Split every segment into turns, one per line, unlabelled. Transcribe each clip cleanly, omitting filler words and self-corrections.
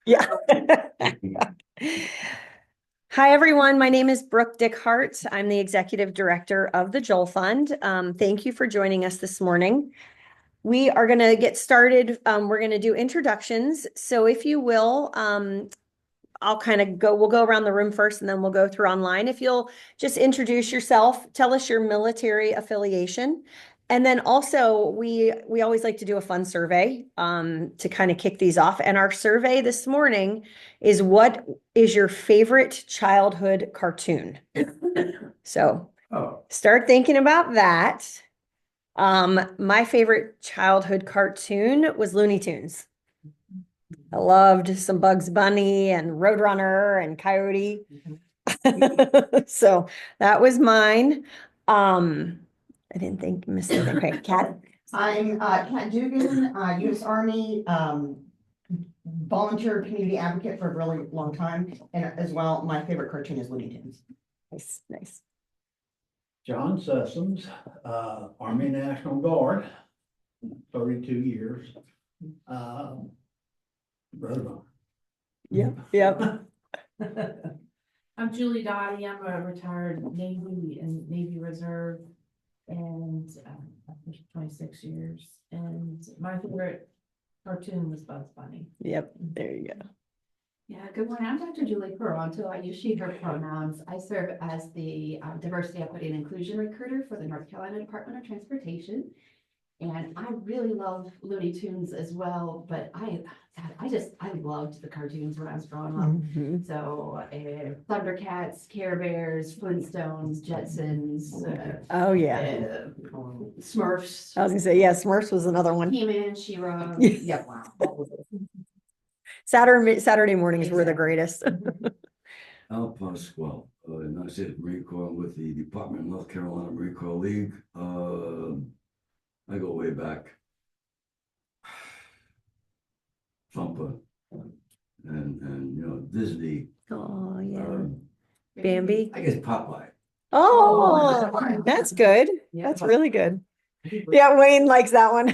Yeah. Hi, everyone. My name is Brooke Dickhart. I'm the Executive Director of the Joel Fund. Thank you for joining us this morning. We are going to get started. We're going to do introductions. So if you will, we'll go around the room first and then we'll go through online. If you'll just introduce yourself, tell us your military affiliation. And then also we always like to do a fun survey to kind of kick these off. And our survey this morning is, what is your favorite childhood cartoon? So start thinking about that. My favorite childhood cartoon was Looney Tunes. I loved some Bugs Bunny and Roadrunner and Coyote. So that was mine. I didn't think, miss anything. Okay, Kat.
I'm Kat Dugan, U.S. Army, volunteer community advocate for a really long time. And as well, my favorite cartoon is Looney Tunes.
Nice, nice.
John Sessoms, Army National Guard, 32 years. Roadrunner.
Yep.
I'm Julie Dottie. I'm a retired Navy and Navy Reserve, and for 26 years. And my favorite cartoon was Bugs Bunny.
Yep, there you go.
Yeah, good morning. I'm Dr. Julie Peronto. I use she, her pronouns. I serve as the Diversity, Equity, and Inclusion Recruiter for the North Carolina Department of Transportation. And I really love Looney Tunes as well, but I loved the cartoons when I was growing up.
Mhm.
So Thundercats, Care Bears, Flintstones, Jetsons.
Oh yeah.
Smurfs.
I was gonna say, yeah, Smurfs was another one.
He-Man, She-Ra. Yeah, wow.
Saturday mornings were the greatest.
Al Pasquale, United States Marine Corps with the Department of North Carolina Marine Corps League. I go way back. Thumper and Disney.
Oh yeah. Bambi.
I guess Popeye.
Oh, that's good. That's really good. Yeah, Wayne likes that one.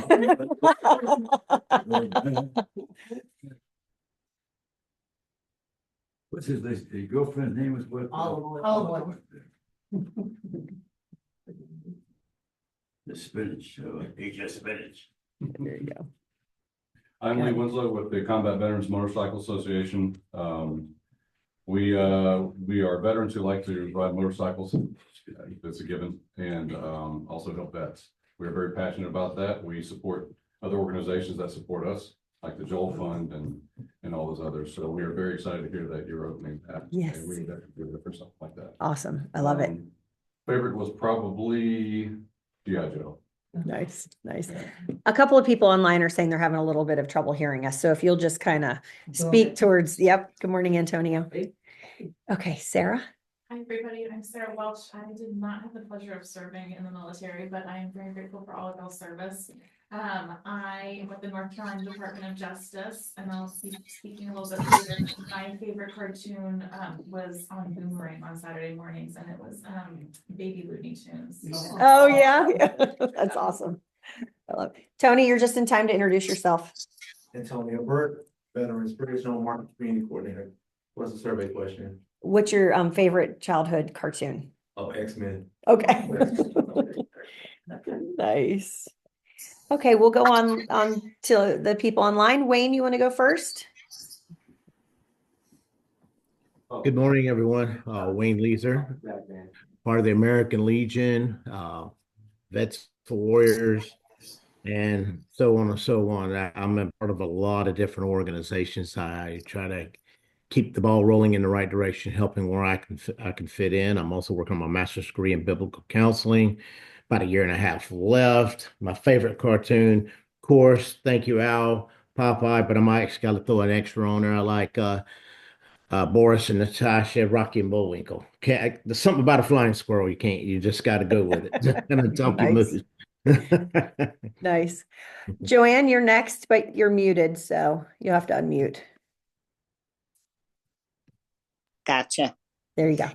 What's his girlfriend's name was what?
Olive.
The spinach, ate your spinach.
There you go.
I'm Lee Winslow with the Combat Veterans Motorcycle Association. We are veterans who like to ride motorcycles. That's a given, and also help vets. We're very passionate about that. We support other organizations that support us, like the Joel Fund and all those others. So we are very excited to hear that you're opening that.
Yes.
And we would definitely do it for something like that.
Awesome. I love it.
Favorite was probably G.I. Joe.
Nice, nice. A couple of people online are saying they're having a little bit of trouble hearing us. So if you'll just kind of speak towards, yep. Good morning, Antonio. Okay, Sarah.
Hi, everybody. I'm Sarah Welsh. I did not have the pleasure of serving in the military, but I am very grateful for all of y'all's service. I am with the North Carolina Department of Justice, and I'll be speaking a little bit later. My favorite cartoon was on Boomerang on Saturday mornings, and it was Baby Looney Tunes.
Oh yeah, that's awesome. I love it. Tony, you're just in time to introduce yourself.
Antonio Burt, Veterans British Home Market Community Coordinator. What's the survey question?
What's your favorite childhood cartoon?
Oh, X-Men.
Okay. Nice. Okay, we'll go on to the people online. Wayne, you want to go first?
Good morning, everyone. Wayne Leeser, part of the American Legion, Vets for Warriors, and so on and so on. I'm a part of a lot of different organizations. I try to keep the ball rolling in the right direction, helping where I can fit in. I'm also working on my master's degree in biblical counseling. About a year and a half left. My favorite cartoon, of course, thank you, Al, Popeye, but I might actually got to throw an extra on there. I like Boris and Natasha, Rocky and Bullwinkle. There's something about a flying squirrel you just got to go with it. And a donkey moves.
Nice. Joanne, you're next, but you're muted, so you have to unmute.
Gotcha.
There you go.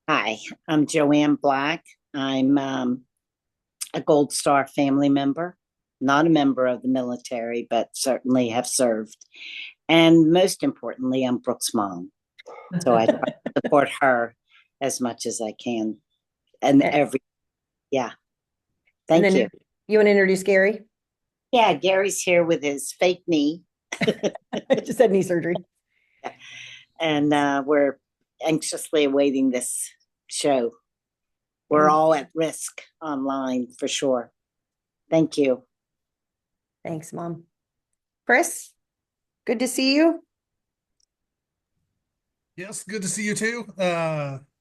Hi, I'm Joanne Black. I'm a Gold Star family member, not a member of the military, but certainly have served. And most importantly, I'm Brooke's mom. So I try to support her as much as I can. And yeah.
And
Thank
then
you.
you want to introduce Gary?
Yeah, Gary's here with his fake knee.
I just had knee surgery.
And we're anxiously awaiting this show. We're all at risk online for sure. Thank you.
Thanks, Mom. Chris, good to see you.
Yes, good to see you too.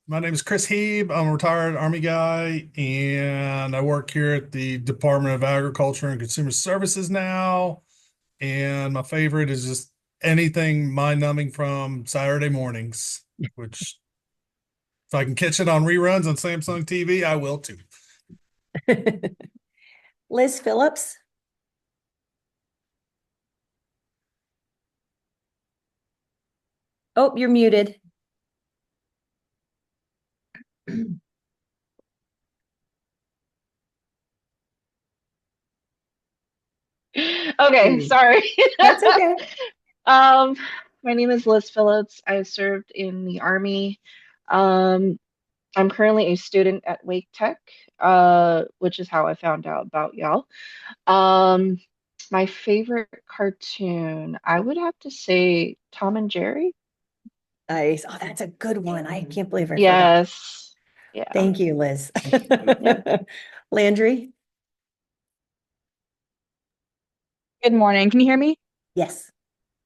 My name is Chris Heeb. I'm a retired Army guy, and I work here at the Department of Agriculture and Consumer Services now. And my favorite is just anything mind-numbing from Saturday mornings, which if I can catch it on reruns on Samsung TV, I will too.
Liz Phillips. Oh, you're muted.
Okay, sorry.
That's okay.
My name is Liz Phillips. I served in the Army. I'm currently a student at Wake Tech, which is how I found out about y'all. My favorite cartoon, I would have to say Tom and Jerry.
Nice. Oh, that's a good one. I can't believe I forgot.
Yes. Yeah.
Thank you, Liz. Landry?
Good morning. Can you hear me?
Yes.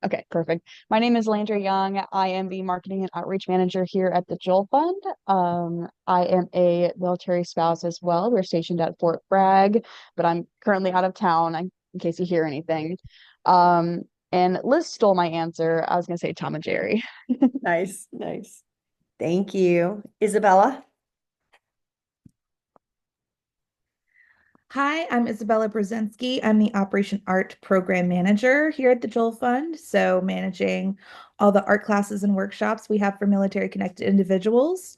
Okay, perfect. My name is Landry Young. I am the marketing and outreach manager here at the Joel Fund. I am a military spouse as well. We're stationed at Fort Bragg, but I'm currently out of town in case you hear anything. And Liz stole my answer. I was going to say Tom and Jerry.
Nice, nice. Thank you. Isabella?
Hi, I'm Isabella Brzezinski. I'm the Operation Art Program Manager here at the Joel Fund. So managing all the art classes and workshops we have for military connected individuals.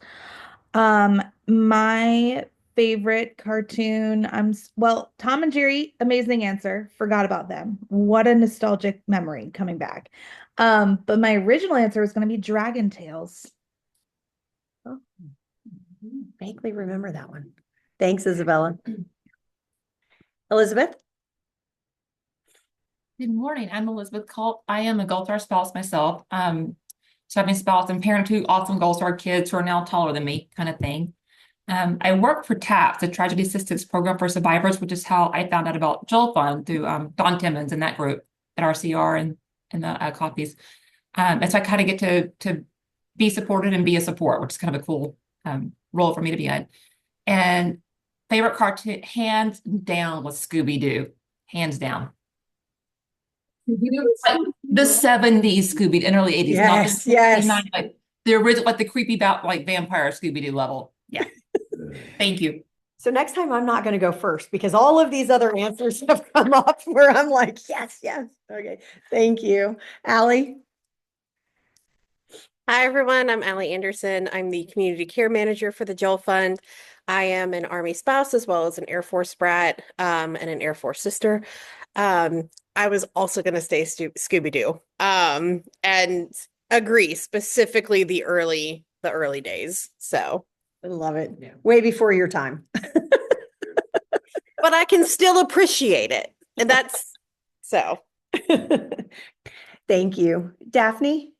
My favorite cartoon, well, Tom and Jerry, amazing answer. Forgot about them. What a nostalgic memory coming back. But my original answer was going to be Dragon Tales.
Oh, vaguely remember that one. Thanks, Isabella. Elizabeth?
Good morning. I'm Elizabeth Culp. I am a Gold Star spouse myself. So I've been spouse and parent to two awesome Gold Star kids who are now taller than me, kind of thing. I work for TAPS, the Tragedy Assistance Program for Survivors, which is how I found out about Joel Fund through Don Timmons and that group at RCR and the copies. And so I kind of get to be supported and be a support, which is kind of a cool role for me to be in. And favorite cartoon, hands down, was Scooby-Doo. Hands down. Like the 70s Scooby and early 80s.
Yes,
not
yes.
like the original, like the creepy about like vampire Scooby-Doo level. Yeah. Thank you.
So next time I'm not going to go first because all of these other answers have come up where I'm like, yes, yes. Okay. Thank you. Allie?
Hi, everyone. I'm Allie Anderson. I'm the Community Care Manager for the Joel Fund. I am an Army spouse as well as an Air Force brat and an Air Force sister. I was also going to say Scooby-Doo and agree, specifically the early days. So
I love it. Yeah. Way before your time.
but I can still appreciate it. And that's so.
Thank you. Daphne?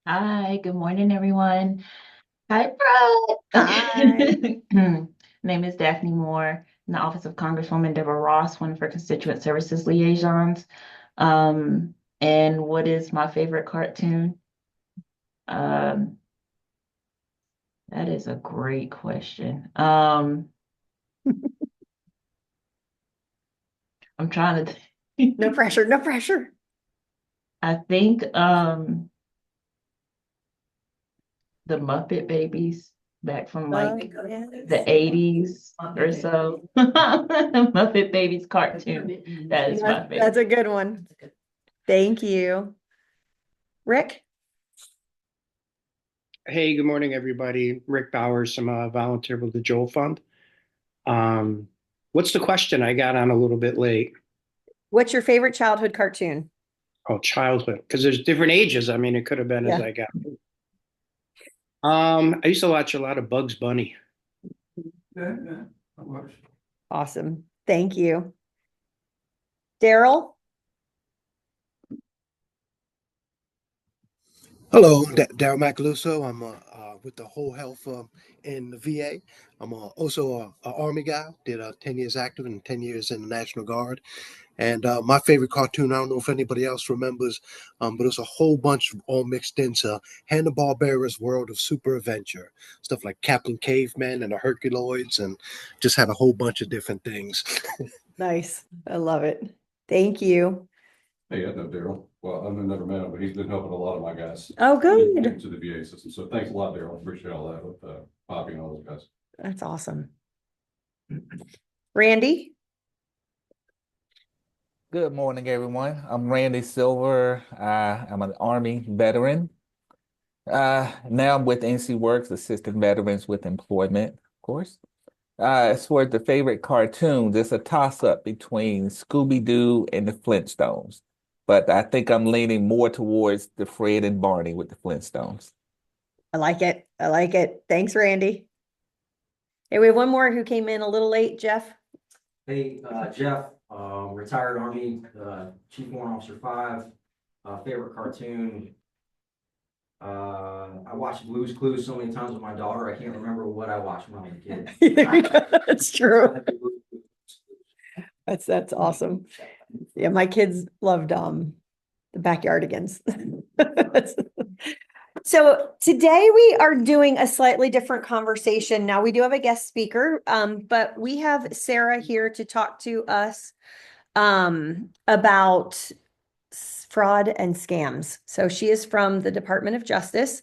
Hi, good morning, everyone. Hi, Brooke.
Hi.
Name is Daphne Moore, in the Office of Congresswoman Deborah Ross, one of her constituent services liaisons. And what is my favorite cartoon? That is a great question. I'm trying to.
No pressure, no pressure.
I think the Muppet Babies back from like the 80s or so. Muppet Babies cartoon. That is my favorite.
That's a good one. Thank you. Rick?
Hey, good morning, everybody. Rick Bowers. I'm a volunteer with the Joel Fund. What's the question? I got on a little bit late.
What's your favorite childhood cartoon?
Oh, childhood, because there's different ages. I mean, it could have been as
Yeah.
I got. I used to watch a lot of Bugs Bunny.
Yeah, that works.
Awesome. Thank you. Daryl?
Hello, Daryl Macaluso. I'm with the Whole Health in the VA. I'm also a Army guy. Did 10 years active and 10 years in the National Guard. And my favorite cartoon, I don't know if anybody else remembers, but it was a whole bunch all mixed into Hanna-Barbera's World of Super Adventure. Stuff like Captain Caveman and the Herculoids, and just had a whole bunch of different things.
Nice. I love it. Thank you.
Hey, I know Daryl. Well, I've never met him, but he's been helping a lot of my guys.
Oh, good.
Get into the VA system. So thanks a lot, Daryl. Appreciate all that with Bobby and all those guys.
That's awesome. Randy?
Good morning, everyone. I'm Randy Silver. I'm an Army veteran. Now I'm with NC Works, assisting veterans with employment, of course. As for the favorite cartoons, it's a toss-up between Scooby-Doo and the Flintstones. But I think I'm leaning more towards the Fred and Barney with the Flintstones.
I like it. I like it. Thanks, Randy. Hey, we have one more who came in a little late, Jeff.
Hey, Jeff, retired Army, Chief Warrant Officer 5, favorite cartoon. I watched Blue's Clues so many times with my daughter, I can't remember what I watched when I was a kid.
There you go. That's true. That's awesome. Yeah, my kids loved the Backyardigans. So today we are doing a slightly different conversation. Now we do have a guest speaker, but we have Sarah here to talk to us about fraud and scams. So she is from the Department of Justice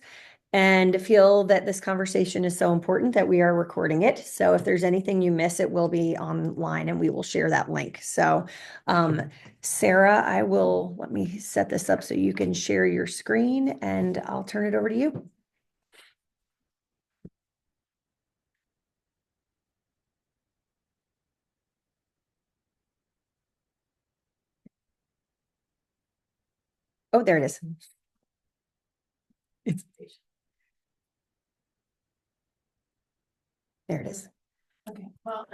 and feel that this conversation is so important that we are recording it. So if there's anything you miss, it will be online and we will share that link. So Sarah, let me set this up so you can share your screen and I'll turn it over to you. Oh, there it is. There it is.
Okay, well,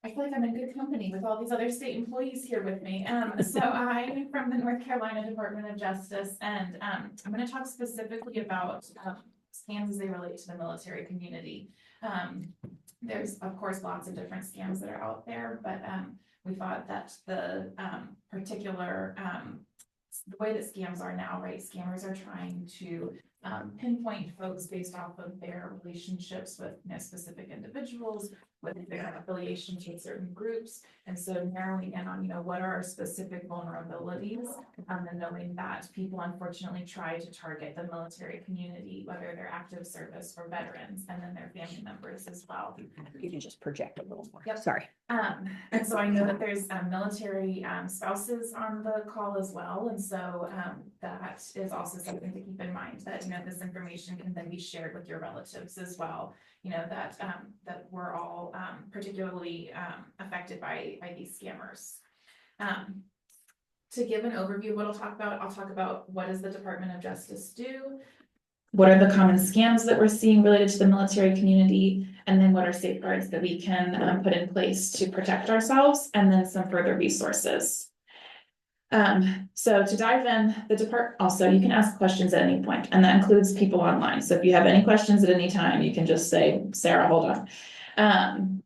I feel like I'm in good company with all these other state employees here with me. So I'm from the North Carolina Department of Justice, and I'm going to talk specifically about scams as they relate to the military community. There's, of course, lots of different scams that are out there, but we thought that the particular the way that scams are now, right? Scammers are trying to pinpoint folks based off of their relationships with specific individuals, with their affiliations with certain groups, and so narrowing in on what are our specific vulnerabilities, and knowing that people unfortunately try to target the military community, whether they're active service or veterans, and then their family members as well.
You can just project a little more.
Yep.
Sorry.
And so I know that there's military spouses on the call as well, and so that is also something to keep in mind, that this information can then be shared with your relatives as well. That we're all particularly affected by these scammers. To give an overview of what I'll talk about what does the Department of Justice do, what are the common scams that we're seeing related to the military community, and then what are safeguards that we can put in place to protect ourselves, and then some further resources. So to dive in, the department, also you can ask questions at any point, and that includes people online. So if you have any questions at any time, you can just say, Sarah, hold on.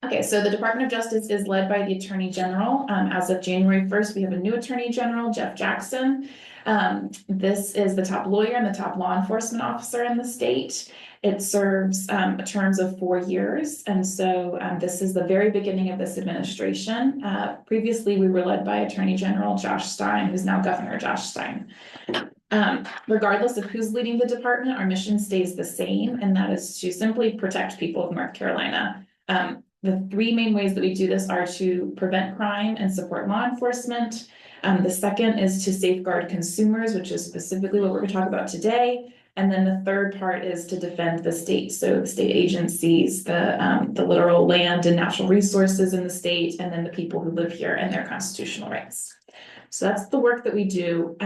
Okay, so the Department of Justice is led by the Attorney General. As of January 1st, we have a new Attorney General, Jeff Jackson. This is the top lawyer and the top law enforcement officer in the state. It serves terms of 4 years. And so this is the very beginning of this administration. Previously, we were led by Attorney General Josh Stein, who's now Governor Josh Stein. Regardless of who's leading the department, our mission stays the same, and that is to simply protect people of North Carolina. The 3 main ways that we do this are to prevent crime and support law enforcement. The second is to safeguard consumers, which is specifically what we're going to talk about today. And then the third part is to defend the state. So the state agencies, the literal land and natural resources in the state, and then the people who live here and their constitutional rights. So that's the work that we do.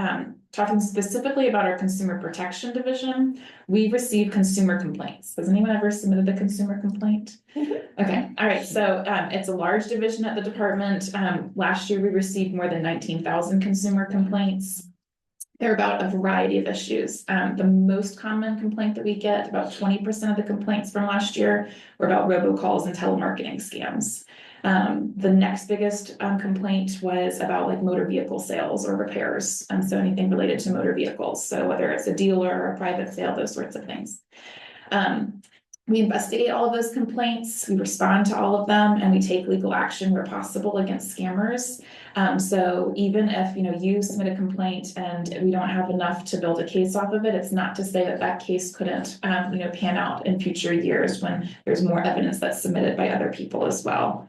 Talking specifically about our consumer protection division, we receive consumer complaints. Has anyone ever submitted a consumer complaint? Okay, all right, so it's a large division at the department. Last year, we received more than 19,000 consumer complaints. They're about a variety of issues. The most common complaint that we get, about 20% of the complaints from last year, were about robocalls and telemarketing scams. The next biggest complaint was about like motor vehicle sales or repairs. So anything related to motor vehicles. So whether it's a dealer or a private sale, those sorts of things. We investigate all of those complaints, we respond to all of them, and we take legal action where possible against scammers. So even if you submit a complaint and we don't have enough to build a case off of it, it's not to say that that case couldn't pan out in future years when there's more evidence that's submitted by other people as well.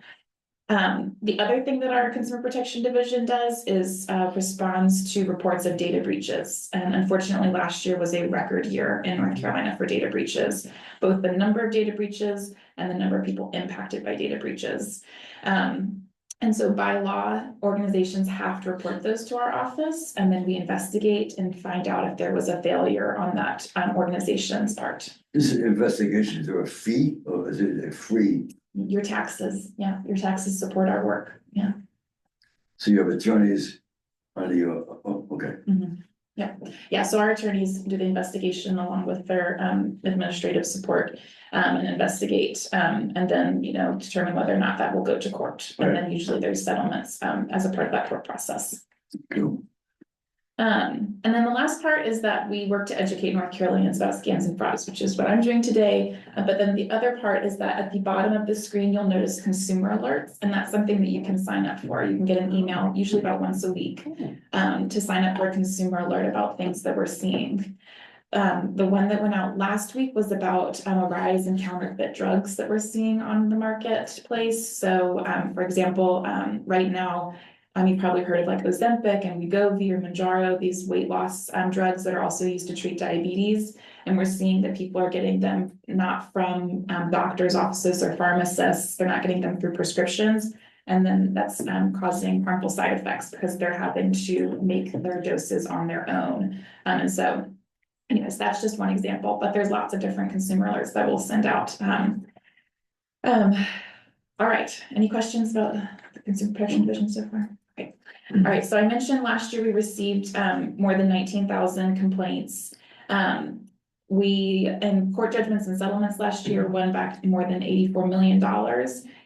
The other thing that our Consumer Protection Division does is responds to reports of data breaches. And unfortunately, last year was a record year in North Carolina for data breaches, both the number of data breaches and the number of people impacted by data breaches. And so by law, organizations have to report those to our office, and then we investigate and find out if there was a failure on that organization's part.
Is it investigation, is there a fee or is it a free?
Your taxes, yeah, your taxes support our work, yeah.
So you have attorneys under your, okay.
Yeah, so our attorneys do the investigation along with their administrative support and investigate and then, determine whether or not that will go to court. And then usually there's settlements as a part of that court process.
Cool.
And then the last part is that we work to educate North Carolinians about scams and frauds, which is what I'm doing today. But then the other part is that at the bottom of the screen, you'll notice consumer alerts, and that's something that you can sign up for. You can get an email, usually about once a week, to sign up for a consumer alert about things that we're seeing. The one that went out last week was about a rise in counterfeit drugs that we're seeing on the marketplace. So, for example, right now, you've probably heard of like Ozempic and Wegovy or Mounjaro, these weight loss drugs that are also used to treat diabetes. And we're seeing that people are getting them not from doctors' offices or pharmacists. They're not getting them through prescriptions. And then that's causing harmful side effects because they're having to make their doses on their own. And so anyways, that's just one example, but there's lots of different consumer alerts that we'll send out. All right, any questions about the Consumer Protection Division so far? Okay. All right, so I mentioned last year we received more than 19,000 complaints. We, in court judgments and settlements last year, won back more than $84 million.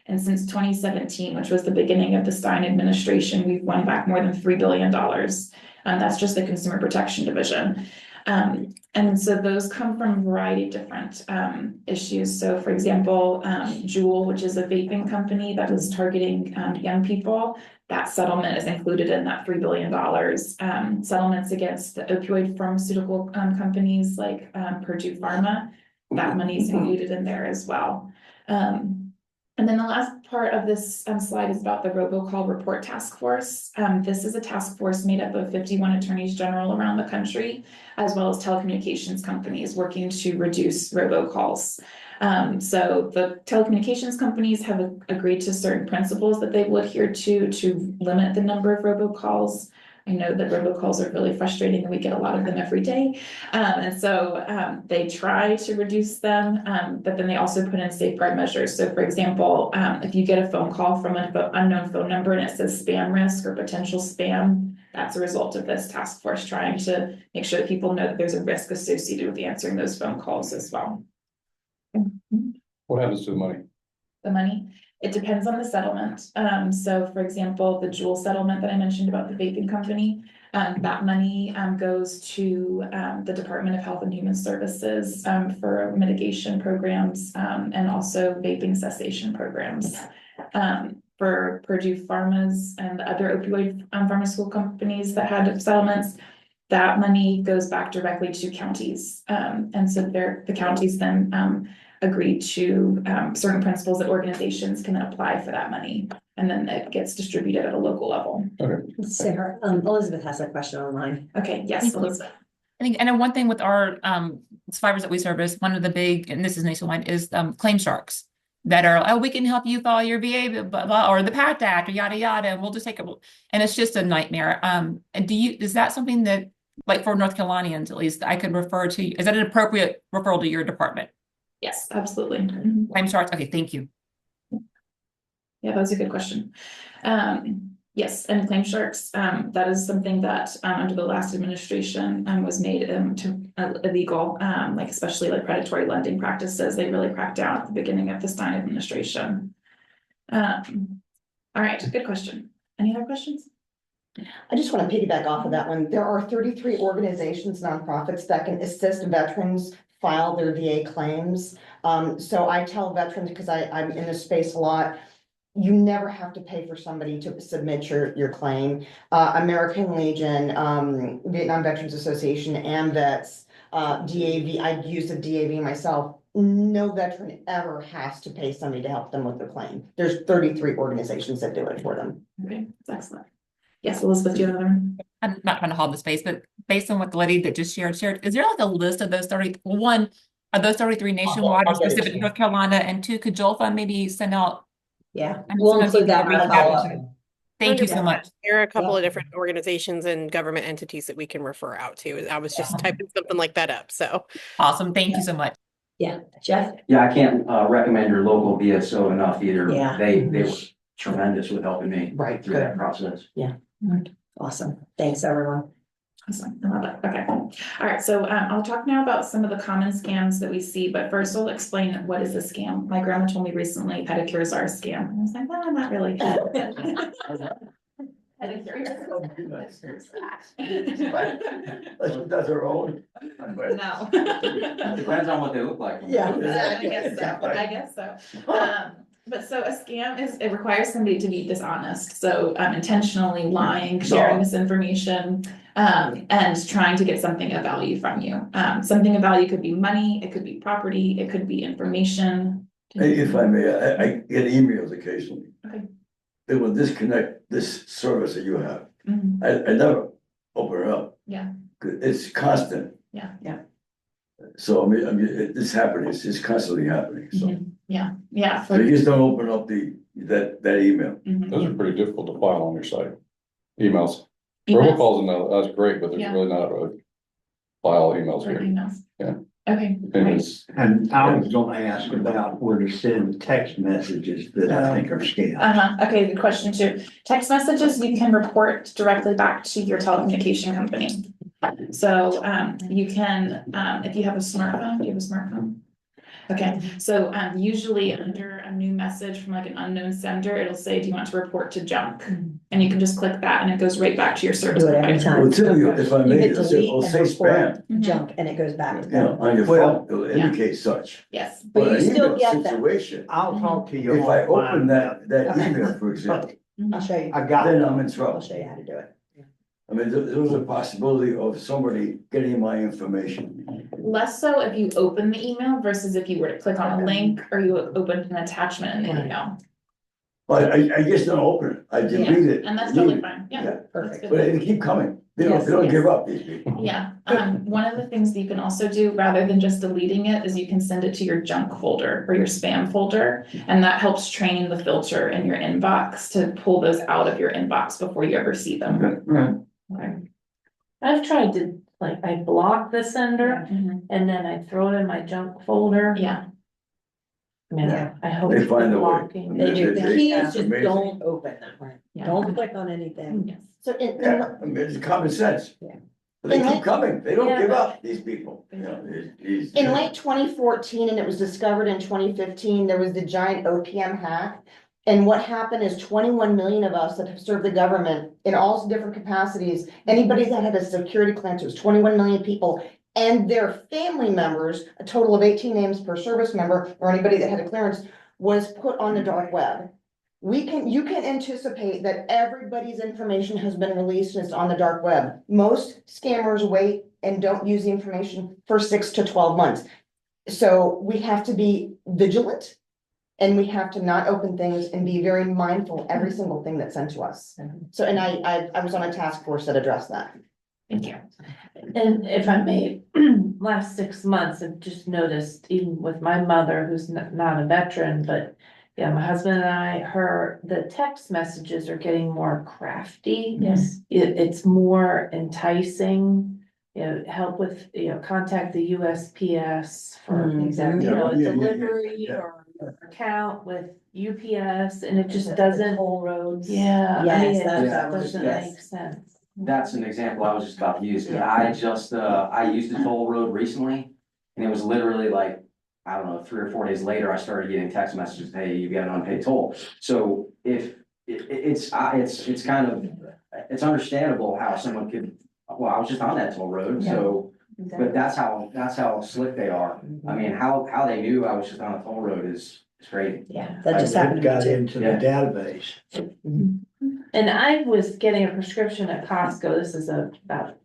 And since 2017, which was the beginning of the Stein administration, we've won back more than $3 billion. That's just the Consumer Protection Division. And so those come from a variety of different issues. So for example, Juul, which is a vaping company that was targeting young people, that settlement is included in that $3 billion. Settlements against the opioid pharmaceutical companies like Purdue Pharma, that money is included in there as well. And then the last part of this slide is about the robocall report task force. This is a task force made up of 51 attorneys general around the country, as well as telecommunications companies working to reduce robocalls. So the telecommunications companies have agreed to certain principles that they will adhere to limit the number of robocalls. I know that robocalls are really frustrating and we get a lot of them every day. And so they try to reduce them, but then they also put in safeguard measures. So for example, if you get a phone call from an unknown phone number and it says spam risk or potential spam, that's a result of this task force trying to make sure that people know that there's a risk associated with answering those phone calls as well.
What happens to the money?
The money, it depends on the settlement. So for example, the Juul settlement that I mentioned about the vaping company, that money goes to the Department of Health and Human Services for mitigation programs and also vaping cessation programs. For Purdue Pharma's and the other opioid pharmaceutical companies that had settlements, that money goes back directly to counties. And so the counties then agree to certain principles that organizations can apply for that money. And then it gets distributed at a local level.
Okay.
Sarah, Elizabeth has a question online.
Okay, yes, Elizabeth.
I think, and one thing with our survivors that we service, one of the big, and this is nationwide, is claim sharks. that are, oh, we can help you file your VA, blah, blah, or the PACT Act, or yada, yada, and we'll just take it. And it's just a nightmare. And is that something that, like for North Carolinians, at least, I could refer to? Is that an appropriate referral to your department?
Yes, absolutely.
Time starts. Okay, thank you.
Yeah, that was a good question. Yes, and claim sharks, that is something that under the last administration was made to illegal, like especially like predatory lending practices. They really cracked down at the beginning of the Stein administration. All right, good question. Any other questions?
I just want to piggyback off of that one. There are 33 organizations, nonprofits that can assist veterans file their VA claims. So I tell veterans, because I'm in this space a lot, you never have to pay for somebody to submit your claim. American Legion, Vietnam Veterans Association, AMVETS, DAV, I use the DAV myself. No veteran ever has to pay somebody to help them with their claim. There's 33 organizations that do it for them.
Okay, that's excellent. Yes, Elizabeth, do you have another one?
I'm not trying to hold the space, but based on what the lady that just shared, is there like a list of those 30? One, are those 33 nationwide or specific to North Carolina? And two, could Joel Fund maybe send out?
Yeah,
I mean,
we'll
sometimes you
include that
can
in the
reach out
follow-up.
to- Thank you so much.
There are a couple of different organizations and government entities that we can refer out to. I was just typing something like that up, so.
Awesome, thank you so much.
Yeah, Jeff?
Yeah, I can't recommend your local VSO enough either.
Yeah.
They were tremendous with helping me
Right,
through that process.
Yeah. Awesome. Thanks, everyone.
Awesome. I love it. Okay. All right. So I'll talk now about some of the common scams that we see, but first I'll explain what is a scam. My grandma told me recently pedicures are a scam. I was like, well, not really.
She does her own.
No.
Depends on what they look like.
Yeah.
I guess so. I guess so. But so a scam it requires somebody to be dishonest. So intentionally lying, sharing misinformation, and trying to get something of value from you. Something of value could be money, it could be property, it could be information.
If I may, I get emails occasionally.
Okay.
They will disconnect this service that you have.
Mhm.
I never open it up.
Yeah.
It's constant.
Yeah.
So I mean, it's happening. It's constantly happening. So,
Yeah.
so you just don't open up that email.
Those are pretty difficult to file on your site. Emails.
Emails.
Robocalls and that's great, but there's
Yeah.
really not a file emails
For
here.
emails.
Yeah.
Okay.
Opinions.
And I was gonna ask about where to send text messages that I think are scams.
Okay, good question too. Text messages, you can report directly back to your telecommunication company. So you can, if you have a smartphone, do you have a smartphone? Okay, so usually under a new message from like an unknown sender, it'll say, do you want to report to junk? And you can just click that and it goes right back to your service
Do it every
provider.
time.
Well, tell you, if I
You
may,
hit
it'll
delete and
say
report
spam.
junk and it goes back to
You know,
them.
on your phone, it'll indicate such.
Yes.
But you
an
still
email
get them.
situation,
I'll talk to you.
if I
offline.
open that
Okay.
email, for example,
I'll show you.
I got
then
it.
I'm in
I'll
trouble.
show you how to do it.
I mean, there's a possibility of somebody getting my information.
Less so if you open the email versus if you were to click on a link or you open an attachment in the email.
But I just don't open it. I delete it.
And that's totally fine. Yeah. That's
Perfect.
good.
But they keep coming. They don't
Yes.
give up, these people.
Yeah, one of the things that you can also do, rather than just deleting it, is you can send it to your junk folder or your spam folder. And that helps train the filter in your inbox to pull those out of your inbox before you ever see them. Okay.
I've tried to, like, I block the sender and then I throw it in my junk folder.
Yeah.
I mean,
Yeah.
I hope
They
it's
find a way.
blocking.
They do. The key is just
amazing.
don't open them.
Yeah.
Don't click on anything.
Yes.
So
Yeah, I mean, it's common sense.
Yeah.
But they
And
keep
like-
coming. They don't
Yeah,
give
but-
up, these people. You know,
in late 2014, and it was discovered in 2015, there was the giant OPM hack. And what happened is 21 million of us that have served the government in all different capacities, anybody that had a security clearance, it was 21 million people. And their family members, a total of 18 names per service member, or anybody that had a clearance, was put on the dark web. You can anticipate that everybody's information has been released and it's on the dark web. Most scammers wait and don't use the information for 6 to 12 months. So we have to be vigilant and we have to not open things and be very mindful of every single thing that's sent to us. So, and I was on a task force that addressed that.
Thank you. And if I may, last 6 months, I've just noticed, even with my mother, who's not a veteran, but yeah, my husband and I, the text messages are getting more crafty.
Yes.
It's more enticing, help with, contact the USPS for,
Exactly.
delivery or account with UPS, and it just doesn't.
Toll roads.
Yeah, I
Yes,
mean, it
that's-
just doesn't
yes.
make sense.
That's an example I was just about to use, because I used a toll road recently, and it was literally like, I don't know, 3 or 4 days later, I started getting text messages, hey, you got an unpaid toll. So it's kind of, it's understandable how someone could, well, I was just on that toll road, so, but that's how slick they are. I mean, how they knew I was just on a toll road is crazy.
Yeah,
That
just happened to me
got
too.
into the database.
And I was getting a prescription at Costco, this is about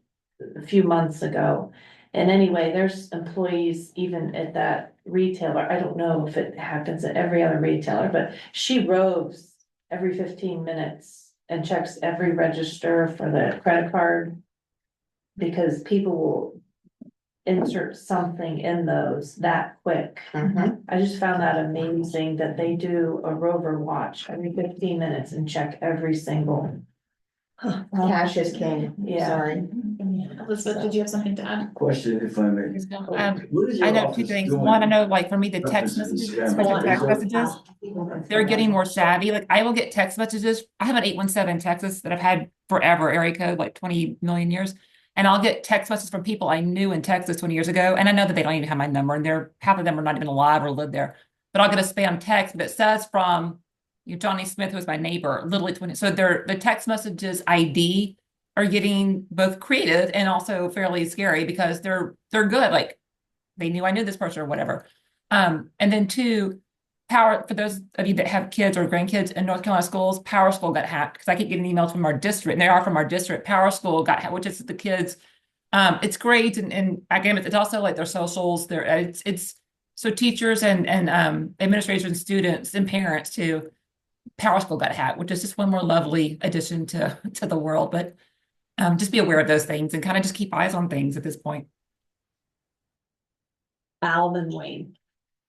a few months ago. And anyway, there's employees even at that retailer, I don't know if it happens at every other retailer, but she rows every 15 minutes and checks every register for the credit card. Because people will insert something in those that quick. I just found that amazing that they do a rover watch every 15 minutes and check every single.
Cash is king,
Yeah.
sorry.
Elizabeth, did you have something to add?
Question, if I may. What is your
I know two
office
things.
doing?
One, I know like for me, the text messages, especially text messages, they're getting more savvy. Like I will get text messages. I have an 817 Texas that I've had forever, area code, like 20 million years. And I'll get text messages from people I knew in Texas 20 years ago. And I know that they don't even have my number, and half of them are not even alive or live there. But I'll get a spam text, but it says from Johnny Smith, who was my neighbor, literally 20. So the text messages ID are getting both creative and also fairly scary because they're good. Like they knew I knew this person or whatever. And then two, for those of you that have kids or grandkids in North Carolina schools, Power School got hacked because I keep getting emails from our district, and they are from our district. Power School got hacked, which is the kids. It's great and academics. It's also like their socials. It's so teachers and administrators and students and parents too. Power School got hacked, which is just one more lovely addition to the world. But just be aware of those things and kind of just keep eyes on things at this point.
Alvin Wayne.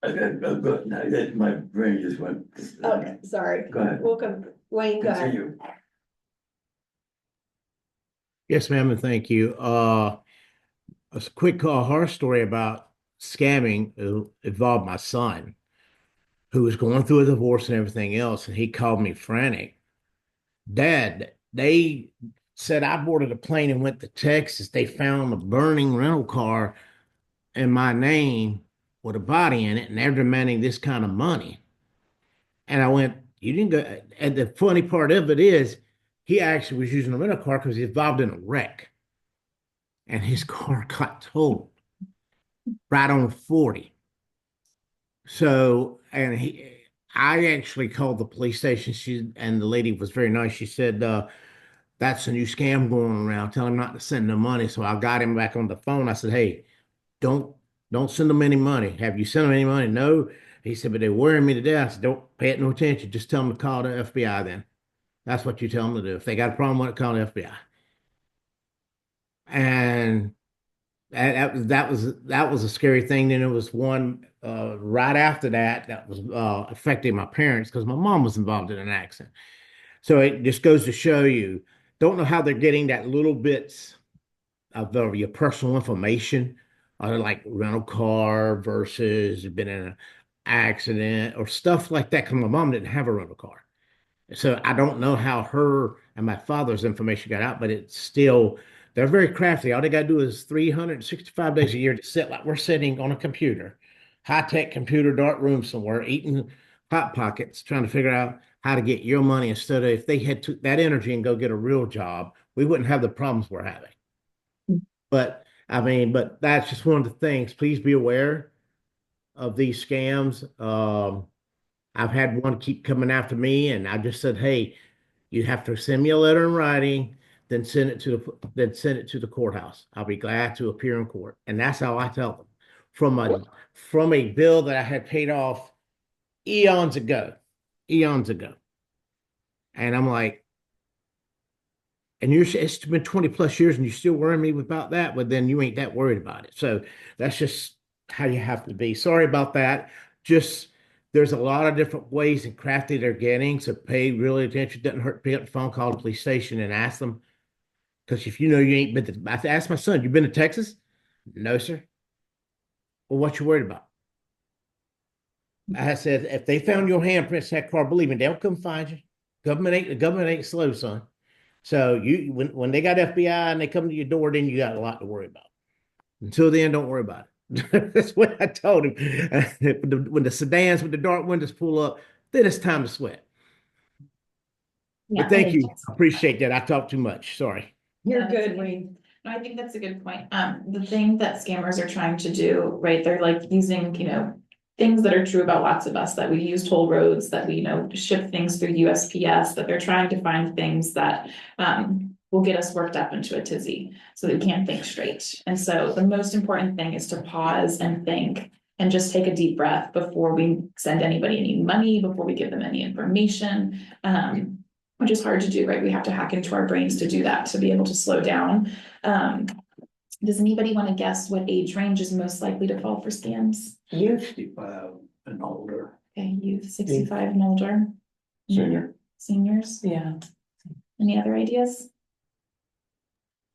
My brain just went.
Okay, sorry.
Go ahead.
Welcome, Wayne, go ahead.
Continue.
Yes, ma'am, and thank you. A quick horror story about scamming involved my son, who was going through a divorce and everything else, and he called me frantic. Dad, they said I boarded a plane and went to Texas. They found a burning rental car in my name with a body in it, and they're demanding this kind of money. And I went, you didn't go. And the funny part of it is, he actually was using a rental car because he's involved in a wreck, and his car got totaled right on 40. So, I actually called the police station. And the lady was very nice. She said, that's a new scam going around. Tell him not to send them money. So I got him back on the phone. I said, hey, don't send them any money. Have you sent them any money? No. He said, but they're worrying me to death. I said, don't pay it no attention. Just tell them to call the FBI then. That's what you tell them to do. If they got a problem with it, call the FBI. And that was a scary thing. Then there was one right after that was affecting my parents because my mom was involved in an accident. So it just goes to show you, don't know how they're getting that little bits of your personal information, like rental car versus been in an accident or stuff like that. Because my mom didn't have a rental car. So I don't know how her and my father's information got out, but it's still, they're very crafty. All they got to do is 365 days a year to sit like we're sitting on a computer, high-tech computer, dark room somewhere, eating hot pockets, trying to figure out how to get your money instead of if they had took that energy and go get a real job, we wouldn't have the problems we're having. But I mean, but that's just one of the things. Please be aware of these scams. I've had one keep coming after me, and I just said, "Hey, you have to send me a letter in writing, then send it to the courthouse. I'll be glad to appear in court." And that's how I tell them from a bill that I had paid off eons ago, eons ago. And I'm like, and it's been 20 plus years and you're still worrying me about that, but then you ain't that worried about it. So that's just how you have to be. Sorry about that. Just there's a lot of different ways and crafty they're getting. So pay really attention. Doesn't hurt. Pick up the phone, call the police station and ask them. Because if you know you ain't been to, I asked my son, you been to Texas? No, sir. Well, what you worried about? I said, if they found your handprints in that car, believe me, they'll come find you. The government ain't slow, son. So when they got FBI and they come to your door, then you got a lot to worry about. Until then, don't worry about it. That's what I told him. When the sedans with the dark windows pull up, then it's time to sweat.
Yeah,
But thank you. I appreciate that. I talked too much. Sorry.
You're good, Wayne. No, I think that's a good point. The thing that scammers are trying to do, right? They're like using, things that are true about lots of us, that we use toll roads, that we, ship things through USPS, that they're trying to find things that will get us worked up into a tizzy so that we can't think straight. And so the most important thing is to pause and think and just take a deep breath before we send anybody any money, before we give them any information. Which is hard to do, right? We have to hack into our brains to do that, to be able to slow down. Does anybody want to guess what age range is most likely to fall for scams?
65 and older.
Okay, youth, 65 and older. Seniors?
Yeah.
Any other ideas?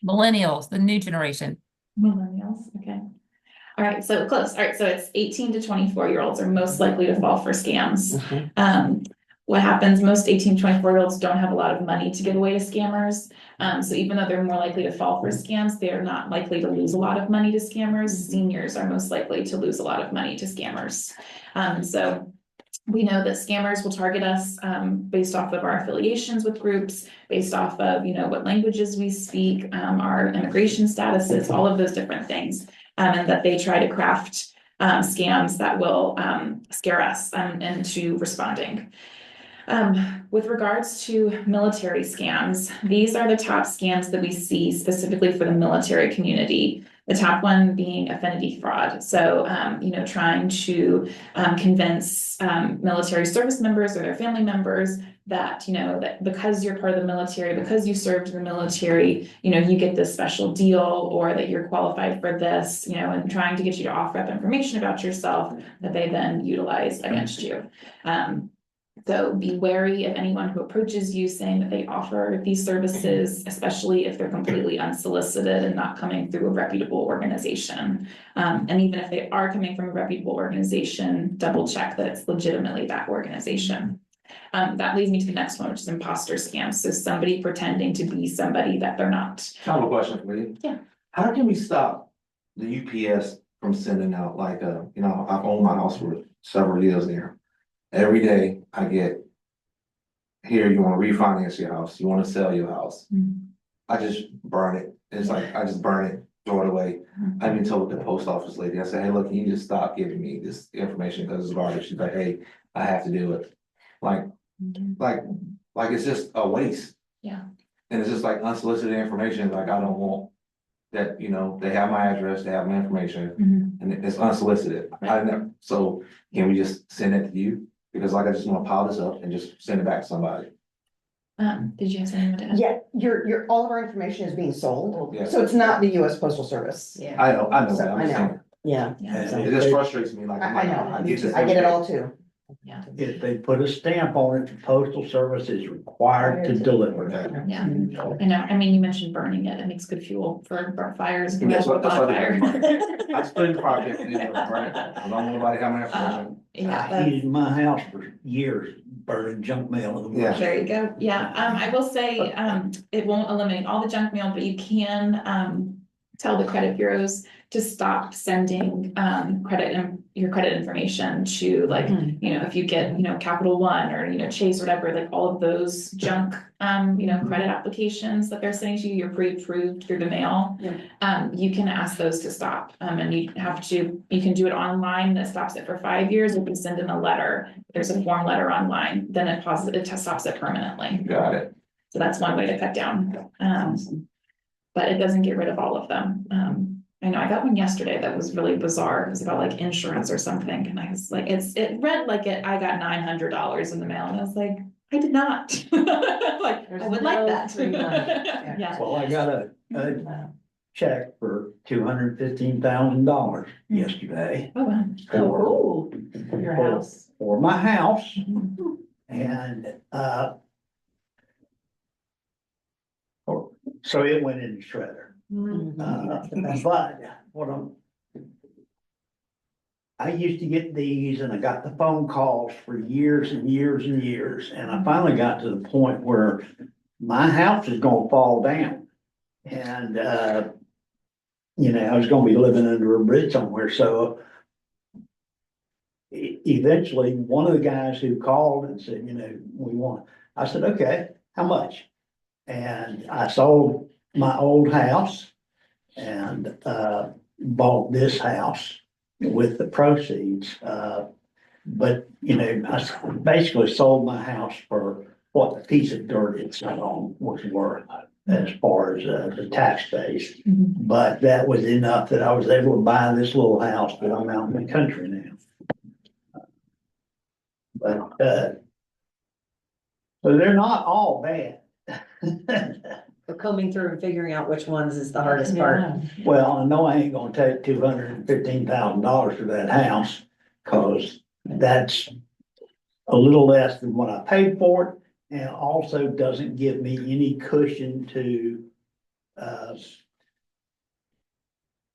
Millennials, the new generation.
Millennials, okay. All right, so close. All right, so it's 18 to 24-year-olds are most likely to fall for scams. What happens, most 18 to 24-year-olds don't have a lot of money to give away to scammers. So even though they're more likely to fall for scams, they're not likely to lose a lot of money to scammers. Seniors are most likely to lose a lot of money to scammers. So we know that scammers will target us based off of our affiliations with groups, based off of, what languages we speak, our immigration statuses, all of those different things, and that they try to craft scams that will scare us into responding. With regards to military scams, these are the top scams that we see specifically for the military community. The top one being affinity fraud. So, trying to convince military service members or their family members that, that because you're part of the military, because you served the military, you get this special deal, or that you're qualified for this, and trying to get you to offer up information about yourself that they then utilize against you. So be wary of anyone who approaches you saying that they offer these services, especially if they're completely unsolicited and not coming through a reputable organization. And even if they are coming from a reputable organization, double check that it's legitimately that organization. That leads me to the next one, which is imposter scams. So somebody pretending to be somebody that they're not.
I have a question for you.
Yeah.
How can we stop the UPS from sending out I've owned my house for several years there. Every day I get, here, you want to refinance your house, you want to sell your house. I just burn it. It's like, I just burn it, throw it away. I even told the post office lady, I said, hey, look, can you just stop giving me this information because it's garbage? She's like, hey, I have to do it. Like it's just a waste.
Yeah.
And it's just like unsolicited information, like I don't want that, they have my address, they have my information, and it's unsolicited. So can we just send it to you? Because I just want to pile this up and just send it back to somebody.
Did you have something to add?
Yeah, all of our information is being sold,
Yeah.
so it's not the US Postal Service.
Yeah.
I know
So,
that, I'm
I
just
know.
saying.
Yeah.
It just frustrates me, like.
I know,
get this
I get it all
frustrated.
too.
Yeah.
If they put a stamp on it, the postal service is required to deliver that.
Yeah, I know. I mean, you mentioned burning it. It makes good fuel for fires. If you
That's
have a
what I
bonfire.
I just put it in the project, and then burn it. I don't want nobody to have my information.
Yeah,
I heated my house for years, burning junk mail.
Yeah.
there you go. Yeah, I will say, it won't eliminate all the junk mail, but you can, tell the credit bureaus to stop sending, your credit information to if you get, Capital One or, Chase or whatever, like all of those junk, credit applications that they're sending to you, you're pre-approved through the mail. You can ask those to stop. And you can do it online, that stops it for 5 years, or you can send in a letter. There's a form letter online, then it stops it permanently.
Got it.
So that's one way to cut down. But it doesn't get rid of all of them. I know I got one yesterday that was really bizarre. It was about insurance or something. And I was like, it read like I got $900 in the mail. And I was like, I did not. Like, I would like
no
that.
free money.
Yeah.
Well, I got a check for $215,000 yesterday.
Oh, wow.
Oh, your house.
For my house. And, so it went in the shredder. But I used to get these and I got the phone calls for years and years and years. And I finally got to the point where my house is gonna fall down. And, you know, I was gonna be living under a bridge somewhere, so eventually, one of the guys who called and said, you know, I said, okay, how much? And I sold my old house and, bought this house with the proceeds. But, you know, I basically sold my house for what the piece of dirt it's on was worth as far as, the tax base. But that was enough that I was able to buy this little house, but I'm out in the country now. But, so they're not all bad.
But combing through and figuring out which ones is the hardest part.
Well, I know I ain't gonna take $215,000 for that house, cause that's a little less than what I paid for it. And also doesn't give me any cushion to,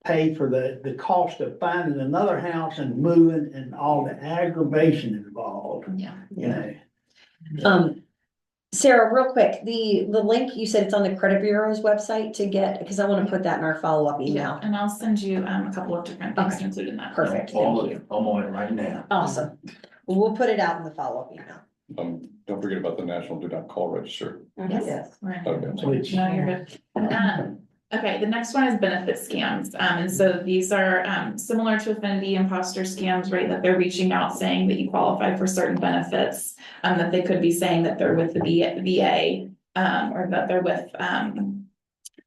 pay for the cost of finding another house and moving and all the aggravation involved.
Yeah.
You know,
Sarah, real quick, the link, you said it's on the credit bureau's website to get, because I want to put that in our follow-up
Yeah,
email.
and I'll send you a couple of different things to include in that.
Perfect.
I'm on it right now.
Awesome. We'll put it out in the follow-up email.
Don't forget about the National Do Not Call Register.
Yes.
Right.
Which-
No, you're good. Okay, the next one is benefit scams. And so these are similar to affinity imposter scams, right? That they're reaching out saying that you qualify for certain benefits, that they could be saying that they're with the VA, or that they're with,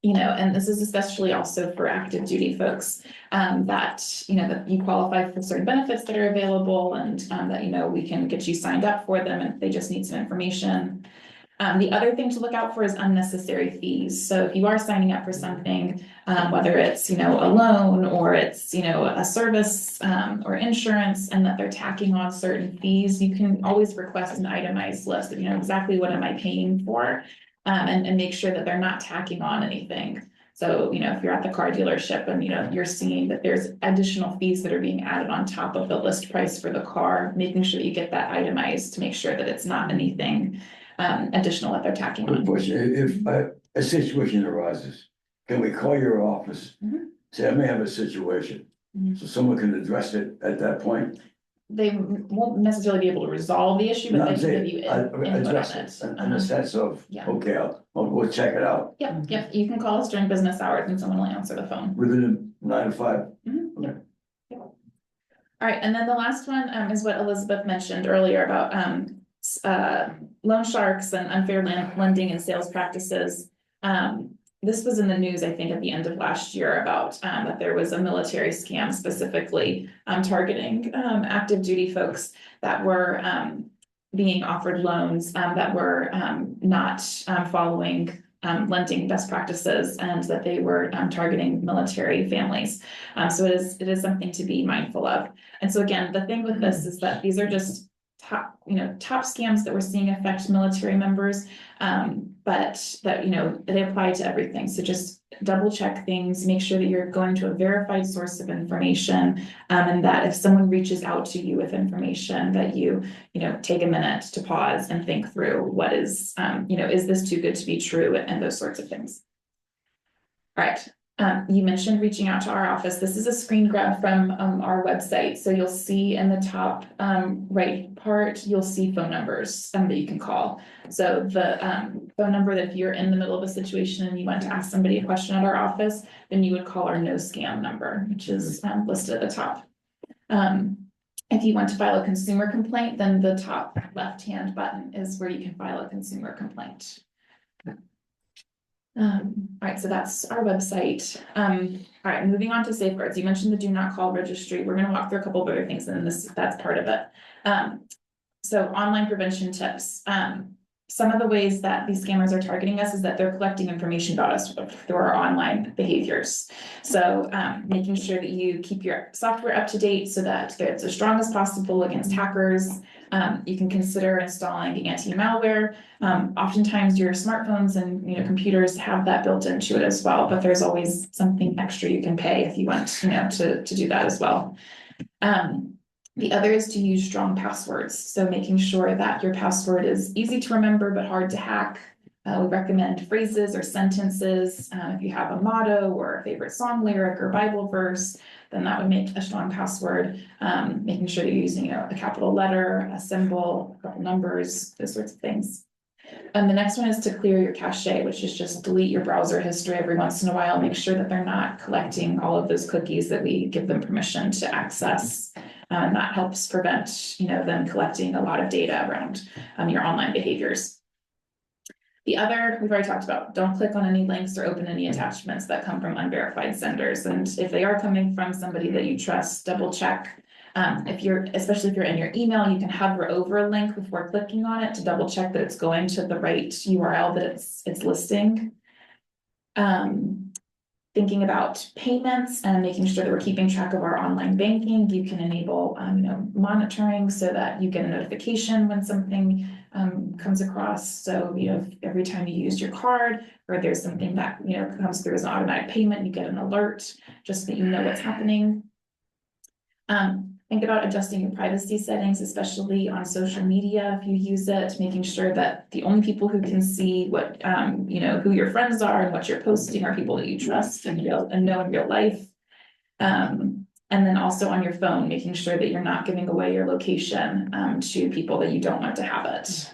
you know, and this is especially also for active duty folks, that, you know, that you qualify for certain benefits that are available and that, you know, we can get you signed up for them and they just need some information. The other thing to look out for is unnecessary fees. So if you are signing up for something, whether it's, you know, a loan or it's, you know, a service, or insurance, and that they're tacking on certain fees, you can always request an itemized list of, you know, exactly what am I paying for, and make sure that they're not tacking on anything. So, you know, if you're at the car dealership and, you know, you're seeing that there's additional fees that are being added on top of the list price for the car, making sure that you get that itemized to make sure that it's not anything additional that they're tacking on.
Good question. If a situation arises, can we call your office? Say, I may have a situation, so someone can address it at that point?
They won't necessarily be able to resolve the issue, but
No,
they
I'm
can
saying,
give you input on
address
it.
it in the sense of,
Yeah.
okay, we'll check it out
Yep, you can call us during business hours and someone will answer the phone.
within 9 to 5.
All right, and then the last one is what Elizabeth mentioned earlier about loan sharks and unfair lending and sales practices. This was in the news, I think, at the end of last year about that there was a military scam specifically targeting active duty folks that were being offered loans that were not following lending best practices, and that they were targeting military families. So it is something to be mindful of. And so again, the thing with this is that these are just top scams that we're seeing affect military members, but that, you know, they apply to everything. So just double check things, make sure that you're going to a verified source of information, and that if someone reaches out to you with information, that you know, take a minute to pause and think through what is, you know, is this too good to be true, and those sorts of things. All right. You mentioned reaching out to our office. This is a screen grab from our website. So you'll see in the top right part, you'll see phone numbers that you can call. So the phone number that if you're in the middle of a situation and you want to ask somebody a question at our office, then you would call our no scam number, which is listed at the top. If you want to file a consumer complaint, then the top left-hand button is where you can file a consumer complaint. All right, so that's our website. All right, moving on to safeguards. You mentioned the do not call registry. We're going to walk through a couple of other things, and that's part of it. So online prevention tips. Some of the ways that these scammers are targeting us is that they're collecting information about us through our online behaviors. So making sure that you keep your software up to date so that it's as strong as possible against hackers. You can consider installing anti-malware. Oftentimes your smartphones and computers have that built into it as well, but there's always something extra you can pay if you want to do that as well. The other is to use strong passwords. So making sure that your password is easy to remember, but hard to hack. We recommend phrases or sentences. If you have a motto or a favorite song lyric or Bible verse, then that would make a strong password. Making sure that you're using a capital letter, a symbol, a couple numbers, those sorts of things. And the next one is to clear your cache, which is just delete your browser history every once in a while. Make sure that they're not collecting all of those cookies that we give them permission to access. That helps prevent, them collecting a lot of data around your online behaviors. The other, we've already talked about, don't click on any links or open any attachments that come from unverified senders. And if they are coming from somebody that you trust, double check. Especially if you're in your email, you can hover over a link before clicking on it to double check that it's going to the right URL that it's listing. Thinking about payments and making sure that we're keeping track of our online banking. You can enable, monitoring so that you get a notification when something comes across. So, every time you use your card or there's something that, comes through as an automatic payment, you get an alert just so that you know what's happening. Think about adjusting your privacy settings, especially on social media if you use it, making sure that the only people who can see what, who your friends are and what you're posting are people that you trust and know in real life. And then also on your phone, making sure that you're not giving away your location to people that you don't want to have it.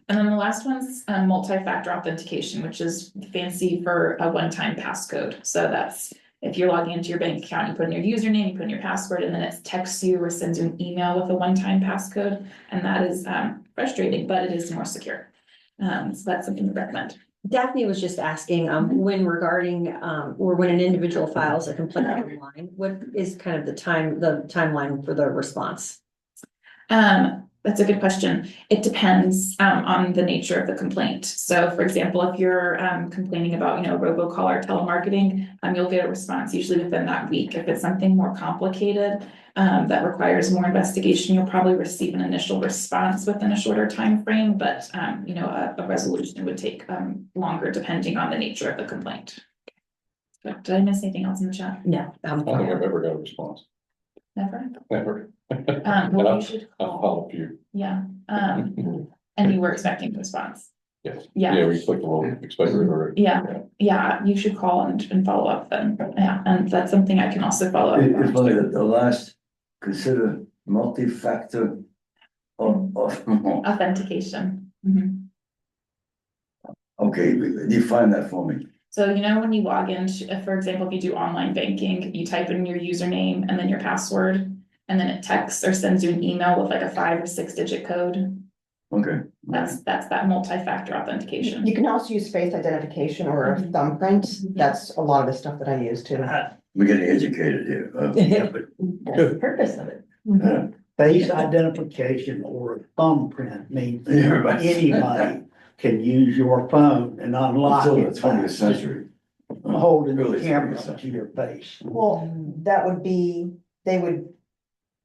And then the last one's multi-factor authentication, which is fancy for a one-time passcode. So that's if you're logging into your bank account, you put in your username, you put in your password, and then it texts you or sends you an email with a one-time passcode. And that is frustrating, but it is more secure. So that's something to recommend.
Daphne was just asking, when regarding, or when an individual files a complaint online, what is kind of the timeline for the response?
That's a good question. It depends on the nature of the complaint. So for example, if you're complaining about, robocall or telemarketing, you'll get a response usually within that week. If it's something more complicated that requires more investigation, you'll probably receive an initial response within a shorter time frame, but a resolution would take longer depending on the nature of the complaint. Did I miss anything else in the chat?
No.
I don't think I've ever got a response.
Never?
Never.
Well, you should
I've
call.
called a few.
Yeah. And you were expecting a response.
Yes.
Yeah.
Yeah, we expect a little, already.
Yeah, you should call and follow up then. Yeah, and that's something I can also follow up.
It's funny that the last, consider multi-factor of.
Authentication. Mhm.
Okay, define that for me.
So, when you log in, for example, if you do online banking, you type in your username and then your password, and then it texts or sends you an email with like a 5 or 6 digit code.
Okay.
That's that multi-factor authentication.
You can also use face identification or a thumbprint. That's a lot of the stuff that I use too.
We're getting educated here.
That's the purpose of it.
Face identification or a thumbprint means
Everybody.
anybody can use your phone and unlock
Until
it.
the 20th century.
Holding the
Really
camera
20th
to your face.
Well, that would be, they would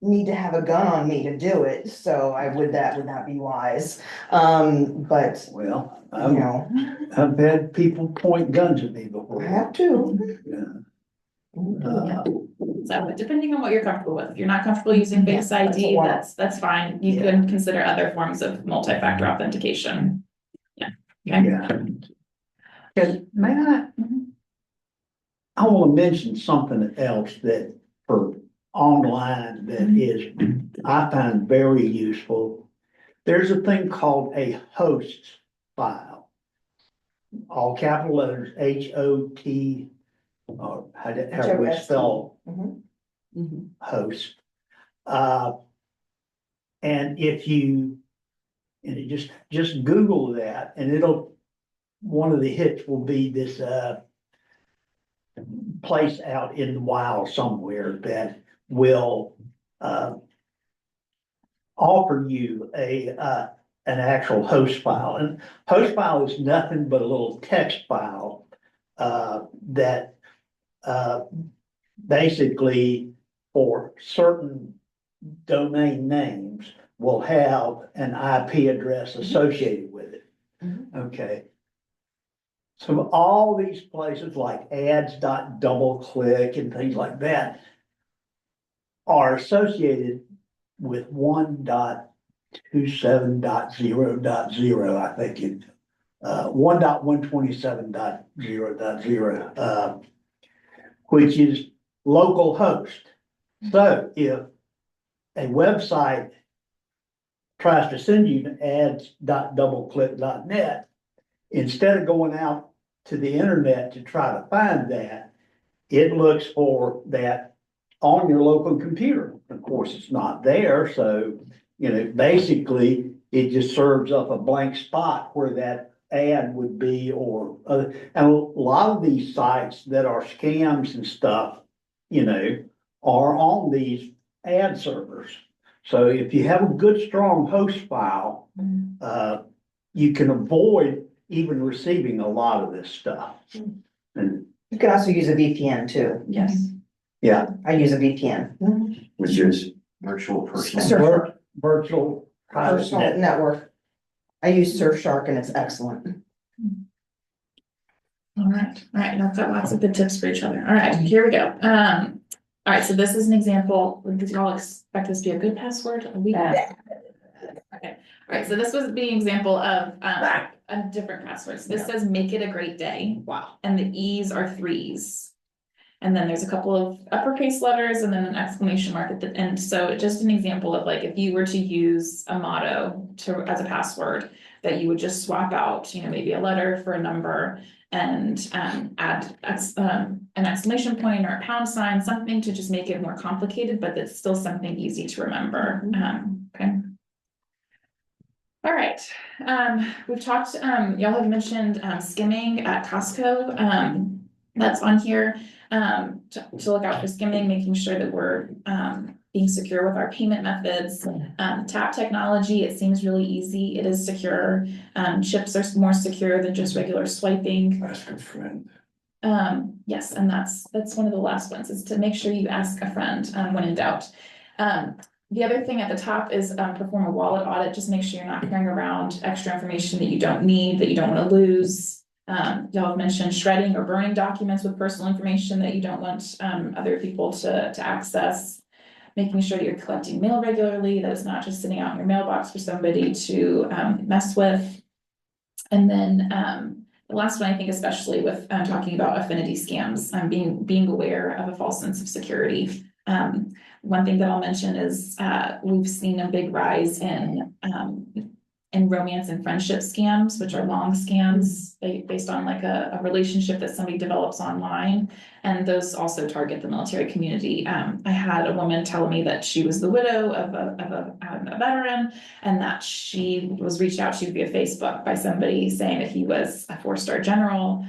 need to have a gun on me to do it, so would that be wise? But,
Well,
you know,
I've had people point guns at me before.
I have to.
So depending on what you're comfortable with, if you're not comfortable using Face ID, that's fine. You can consider other forms of multi-factor authentication. Yeah. Okay.
And may I want to mention something else that for online that is, I find very useful. There's a thing called a host file. All capital letters, HOT, or how we spell host. And if you, just Google that and one of the hits will be this, place out in the wild somewhere that will, offer you an actual host file. And host file is nothing but a little text file that basically for certain domain names will have an IP address associated with it. Okay. So all these places like ads.doubleclick and things like that are associated with 1.27.0.0, I think it 1.127.0.0, which is local host. So if a website tries to send you to ads.doubleclick.net, instead of going out to the internet to try to find that, it looks for that on your local computer. Of course, it's not there, so basically it just serves up a blank spot where that ad would be, or and a lot of these sites that are scams and stuff, are on these ad servers. So if you have a good, strong host file, you can avoid even receiving a lot of this stuff. And
You can also use a VPN too.
Yes.
yeah,
I use a VPN.
Which is virtual personal.
virtual private
Personal
net.
network. I use Surfshark and it's excellent.
All right, I've got lots of good tips for each other. All right, here we go. All right, so this is an example. Did y'all expect this to be a good password? Okay. All right, so this was the example of a different password. So this says "make it a great day." Wow. And the E's are 3s. And then there's a couple of uppercase letters and then an exclamation mark at the end. So just an example of like if you were to use a motto as a password, that you would just swap out, maybe a letter for a number and add an exclamation point or a pound sign, something to just make it more complicated, but it's still something easy to remember. Okay. All right. We've talked, y'all have mentioned skimming at Costco. That's on here. To look out for skimming, making sure that we're being secure with our payment methods. Tap technology, it seems really easy. It is secure. Chips are more secure than just regular swiping.
Ask a friend.
Yes, and that's one of the last ones, is to make sure you ask a friend when in doubt. The other thing at the top is perform a wallet audit. Just make sure you're not carrying around extra information that you don't need, that you don't want to lose. Y'all have mentioned shredding or burning documents with personal information that you don't want other people to access. Making sure that you're collecting mail regularly, that it's not just sitting out in your mailbox for somebody to mess with. And then the last one, I think, especially with talking about affinity scams, being aware of a false sense of security. One thing that I'll mention is we've seen a big rise in romance and friendship scams, which are long scams based on like a relationship that somebody develops online. And those also target the military community. I had a woman tell me that she was the widow of a veteran, and that she was reached out to via Facebook by somebody saying that he was a 4-star general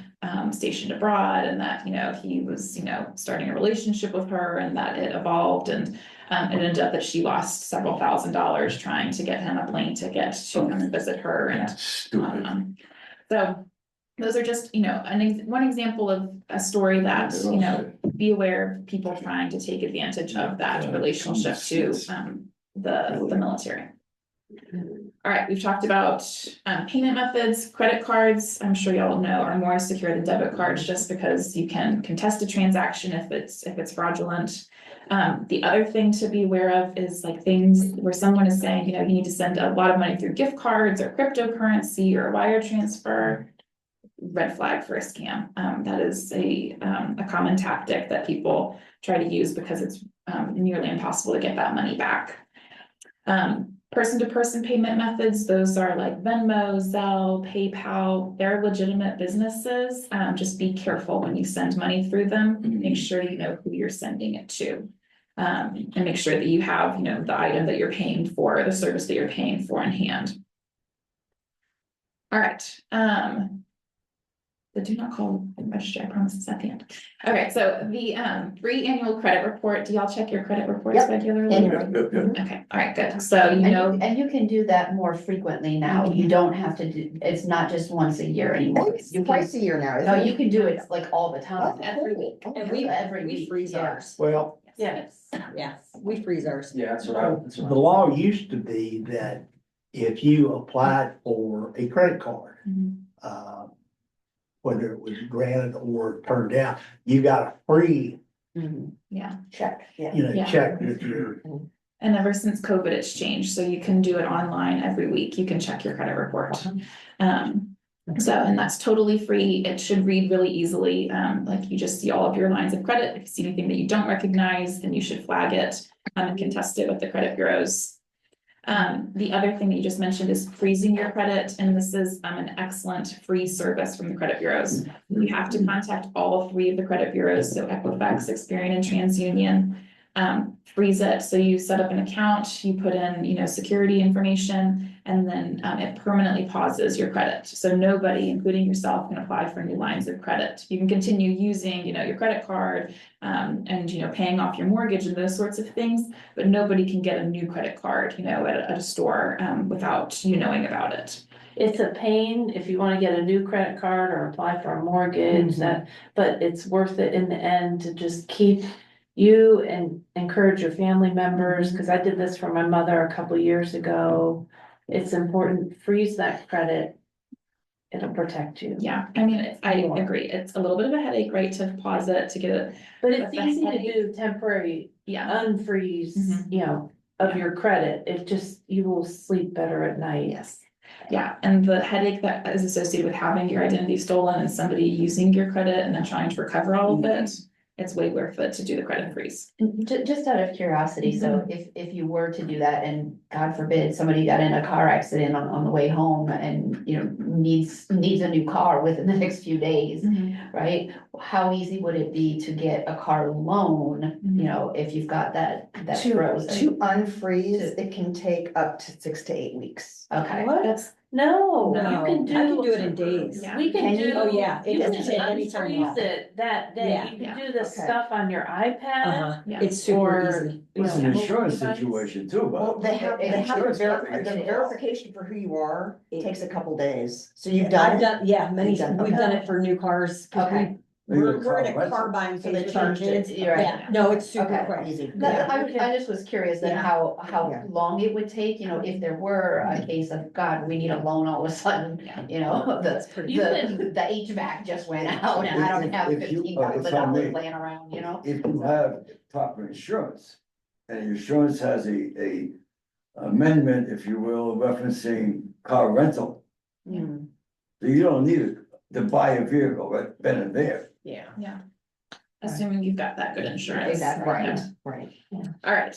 stationed abroad, and that he was starting a relationship with her, and that it evolved, and it ended up that she lost several $1,000s trying to get him a plane ticket to come and visit her. And so those are just one example of a story that be aware of people trying to take advantage of that relationship to the military. All right, we've talked about payment methods. Credit cards, I'm sure y'all know, are more secure than debit cards, just because you can contest a transaction if it's fraudulent. The other thing to be aware of is like things where someone is saying, you need to send a lot of money through gift cards or cryptocurrency or wire transfer. Red flag for a scam. That is a common tactic that people try to use because it's nearly impossible to get that money back. Person-to-person payment methods, those are like Venmo, Zelle, PayPal. They're legitimate businesses. Just be careful when you send money through them. Make sure you know who you're sending it to. And make sure that you have, the item that you're paying for, the service that you're paying for in hand. All right. the do not call register, I promise it's at the end. Okay, so the free annual credit report, do y'all check your credit reports
Yep,
regularly?
annually.
Okay, all right, good. So you know.
And you can do that more frequently now. You don't have to do, it's not just once a year anymore.
It's
You can,
twice a year now, isn't
no,
it?
you can do it like all the time.
Every week.
And we, every
We
week,
freeze
yeah.
ours.
Well,
Yes.
Yeah, we freeze ours.
Yeah, that's
the law used to be that if you applied for a credit card,
Mhm.
whether it was granted or turned down, you got a free,
Yeah.
Check, yeah.
Yeah.
check with your.
And ever since COVID, it's changed, so you can do it online every week, you can check your credit report. So, and that's totally free, it should read really easily, like you just see all of your lines of credit, if you see anything that you don't recognize, then you should flag it, and contest it with the credit bureaus. The other thing that you just mentioned is freezing your credit, and this is an excellent free service from the credit bureaus. You have to contact all three of the credit bureaus, so Equifax, Experian, and TransUnion. Freeze it, so you set up an account, you put in, you know, security information, and then it permanently pauses your credit. So nobody, including yourself, can apply for new lines of credit. You can continue using, you know, your credit card, and, you know, paying off your mortgage and those sorts of things, but nobody can get a new credit card, you know, at a store, without you knowing about it.
It's a pain if you wanna get a new credit card or apply for a mortgage, but it's worth it in the end to just keep you and encourage your family members, cause I did this for my mother a couple years ago. It's important, freeze that credit. It'll protect you.
Yeah, I mean, I agree, it's a little bit of a headache, right, to pause it, to get it.
But it's
the
easy to
headache-
do temporary
Yeah.
unfreeze,
Mhm.
you know, of your credit. It just, you will sleep better at night.
Yes. Yeah, and the headache that is associated with having your identity stolen and somebody using your credit and then trying to recover all of it, it's way worth it to do the credit freeze.
Just out of curiosity, so if you were to do that and God forbid, somebody got in a car accident on the way home and, you know, needs a new car within the next few days, right? How easy would it be to get a car loan, you know, if you've got that frozen?
To unfreeze, it can take up to 6 to 8 weeks.
Okay.
That's
No, you
No,
can do.
I can do it in days.
Yeah.
We can
Can
do.
you?
Oh, yeah, it
You
doesn't
can
take any time
unfreeze
off.
it that day.
Yeah.
You can
Yeah.
do the
Okay.
stuff on your iPad.
Yeah.
It's super
Or,
easy.
you
It's an
know,
insurance
mobile device.
situation too,
Well,
but.
they have to
Insurance
verify,
companies.
the verification for who you are, it takes a couple days. So you've
I've
done it?
done, yeah, many,
You've done-
we've
okay.
done it for new cars, cause
Okay.
we're in a car buying for the teen kids.
You're right.
Yeah, no, it's super
Okay.
quick.
Easy.
I just was curious then
Yeah.
how
Yeah.
long it would take, you know, if there were a case of, God, we need a loan all of a sudden, you know, the HVAC just went out and I don't have
If you-
$15,000
if I may,
laying around, you know?
If you have proper insurance, and your insurance has a amendment, if you will, referencing car rental,
Mm.
so you don't need to buy a vehicle right then and there.
Yeah.
Yeah. Assuming you've got that good insurance.
Exactly.
Right,
Yeah.
right.
All right,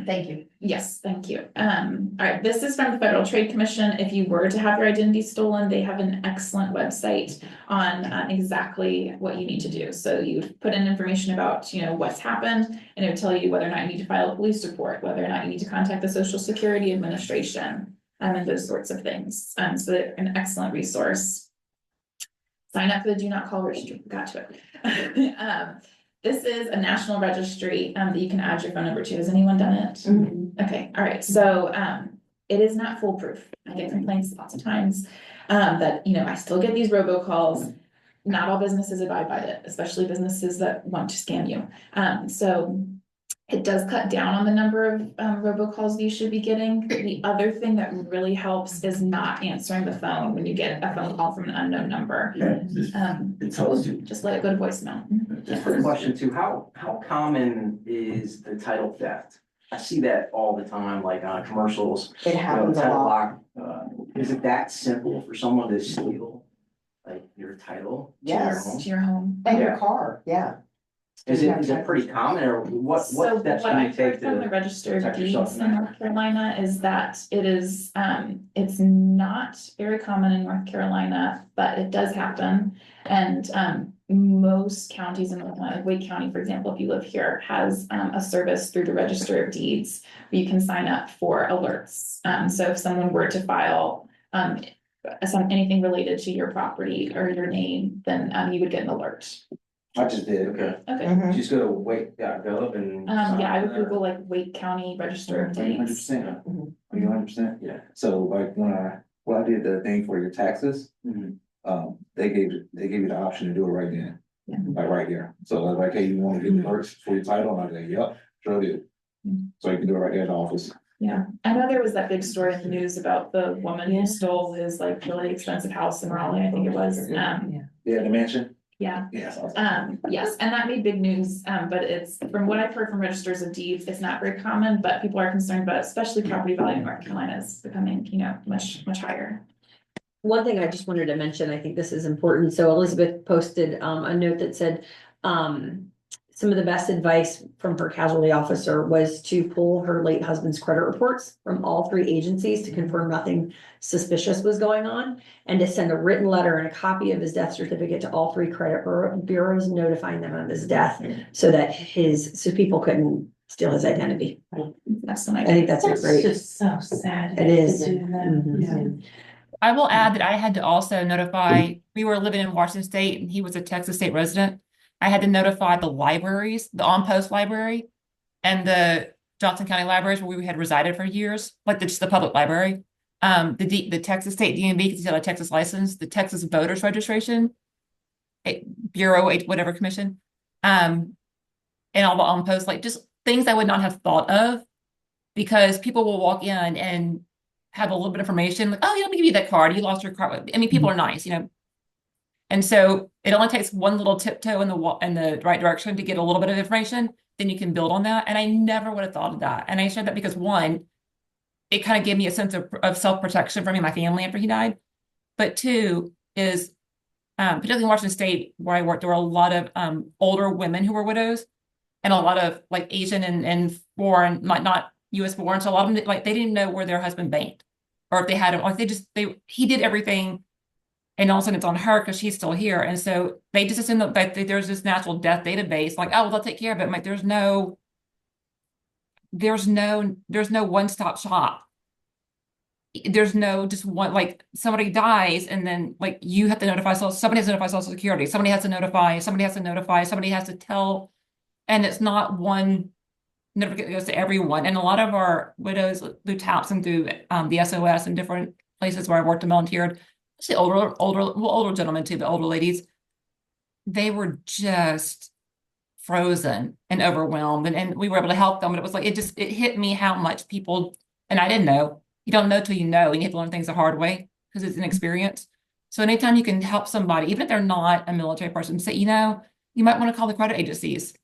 Thank you.
yes, thank you. All right, this is from the Federal Trade Commission. If you were to have your identity stolen, they have an excellent website on exactly what you need to do. So you put in information about, you know, what's happened, and it would tell you whether or not you need to file a police report, whether or not you need to contact the Social Security Administration, and those sorts of things. So they're an excellent resource. Sign up for the do not call registry, got to it. This is a national registry that you can add your phone number to. Has anyone done it? Okay, all right, so it is not foolproof. I get complaints lots of times that, you know, I still get these robocalls. Not all businesses abide by it, especially businesses that want to scam you. So it does cut down on the number of robocalls you should be getting. The other thing that really helps is not answering the phone when you get a phone call from an unknown number.
It tells you.
Just let it go to voicemail.
Just a question too, how common is the title theft? I see that all the time, like on commercials.
It happens a
title
lot.
lock. Is it that simple for someone to steal, like, your title to your
Yes.
home?
To your home.
And your car, yeah.
Is it pretty common, or what
So
steps
what
can you
I've
take
heard from the
to?
Register of
protect yourself
Deeds
from
in
that?
North Carolina is that it is, it's not very common in North Carolina, but it does happen. And, most counties in North Carolina, like Wake County, for example, if you live here, has, a service through the Register of Deeds where you can sign up for alerts. So if someone were to file, anything related to your property or your name, then, you would get an alert.
I just did, okay.
Okay.
Just go to wait.gov and.
Yeah, I would Google like Wake County Register of
Hundred
Deeds.
percent. Are you 100%? Yeah. So like when I did the thing for your taxes, they gave you the option to do it right then.
Yeah.
Like right here. So like, hey, you want to get alerts for your title? And I go, yep, sure did. So you can do it right there in the office.
Yeah, I know there was that big story in the news about the woman who stole his like really expensive house in Raleigh, I think it was.
Yeah, the mansion.
Yeah.
Yes.
Yes, and that made big news, but it's, from what I've heard from registers of deeds, it's not very common, but people are concerned about it, especially property value in North Carolina is becoming, much higher.
One thing I just wanted to mention, I think this is important. So Elizabeth posted a note that said, some of the best advice from her casualty officer was to pull her late husband's credit reports from all 3 agencies to confirm nothing suspicious was going on, and to send a written letter and a copy of his death certificate to all 3 credit bureaus, notifying them of his death, so that so people couldn't steal his identity.
That's
I think that's great.
Just so sad.
It is.
to do that.
I will add that I had to also notify, we were living in Washington State and he was a Texas State resident. I had to notify the libraries, the On Post Library and the Johnson County Libraries where we had resided for years, like just the public library. The Texas State DMV, because you have a Texas license, the Texas Voters Registration Bureau, whatever commission, and all the On Post, like just things I would not have thought of, because people will walk in and have a little bit of information, like, oh, yeah, let me give you that card. You lost your card. I mean, people are nice, And so it only takes one little tiptoe in the right direction to get a little bit of information, then you can build on that. And I never would have thought of that. And I shared that because, one, it kind of gave me a sense of self-protection for me and my family after he died. But 2 is, particularly in Washington State where I worked, there were a lot of older women who were widows, and a lot of like Asian and foreign, not US born. So a lot of them, like, they didn't know where their husband banked, or if they had him, like he did everything. And all of a sudden it's on her because she's still here. And so they just assume that there's this natural death database, like, oh, well, they'll take care of it. I'm like, there's no one-stop shop. There's no just one, like somebody dies and then like you have to notify, somebody has to notify Social Security, somebody has to notify, somebody has to tell, and it's not one notification that goes to everyone. And a lot of our widows through TAPS and through the SOS and different places where I worked and volunteered, especially older gentlemen too, but older ladies, they were just frozen and overwhelmed, and we were able to help them. And it was like, it hit me how much people, and I didn't know, you don't know till you know, and you have to learn things the hard way because it's an experience. So anytime you can help somebody, even if they're not a military person, say, you might want to call the credit agencies,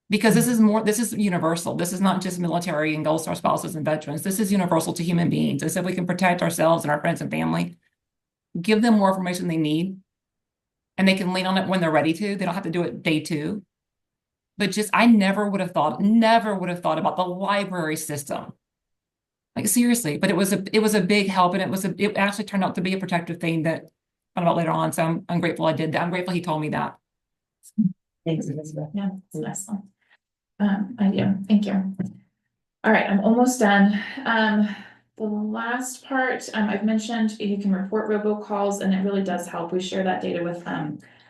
because this is universal. This is not just military and Gold Star spouses and veterans. This is universal to human beings. And so if we can protect ourselves and our friends and family, give them more information they need, and they can lean on it when they're ready to. They don't have to do it day 2. But I never would have thought about the library system. Like seriously, but it was a big help, and it actually turned out to be a protective thing that I found out later on. So I'm grateful I did that. I'm grateful he told me that.
Thanks, Elizabeth.
Yeah, it's a nice one. Idea. Thank you. All right, I'm almost done. The last part, I've mentioned you can report robocalls, and it really does help. We share that data with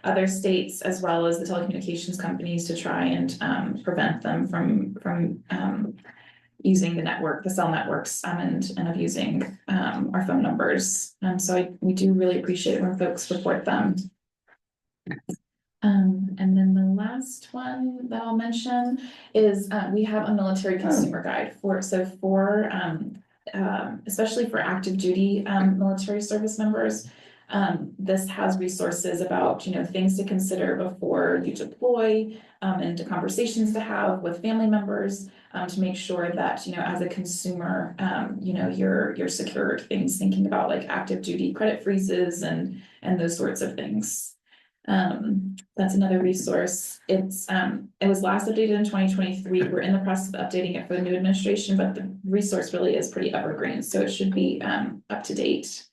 other states as well as the telecommunications companies to try and prevent them from using the cell networks, and abusing our phone numbers. So we do really appreciate it when folks report them. And then the last one that I'll mention is we have a military consumer guide especially for active duty military service members. This has resources about things to consider before you deploy, and conversations to have with family members, to make sure that as a consumer you're secured. Things thinking about like active duty credit freezes and those sorts of things. That's another resource. It was last updated in 2023. We're in the process of updating it for the new administration, but the resource really is pretty evergreen, so it should be up to date.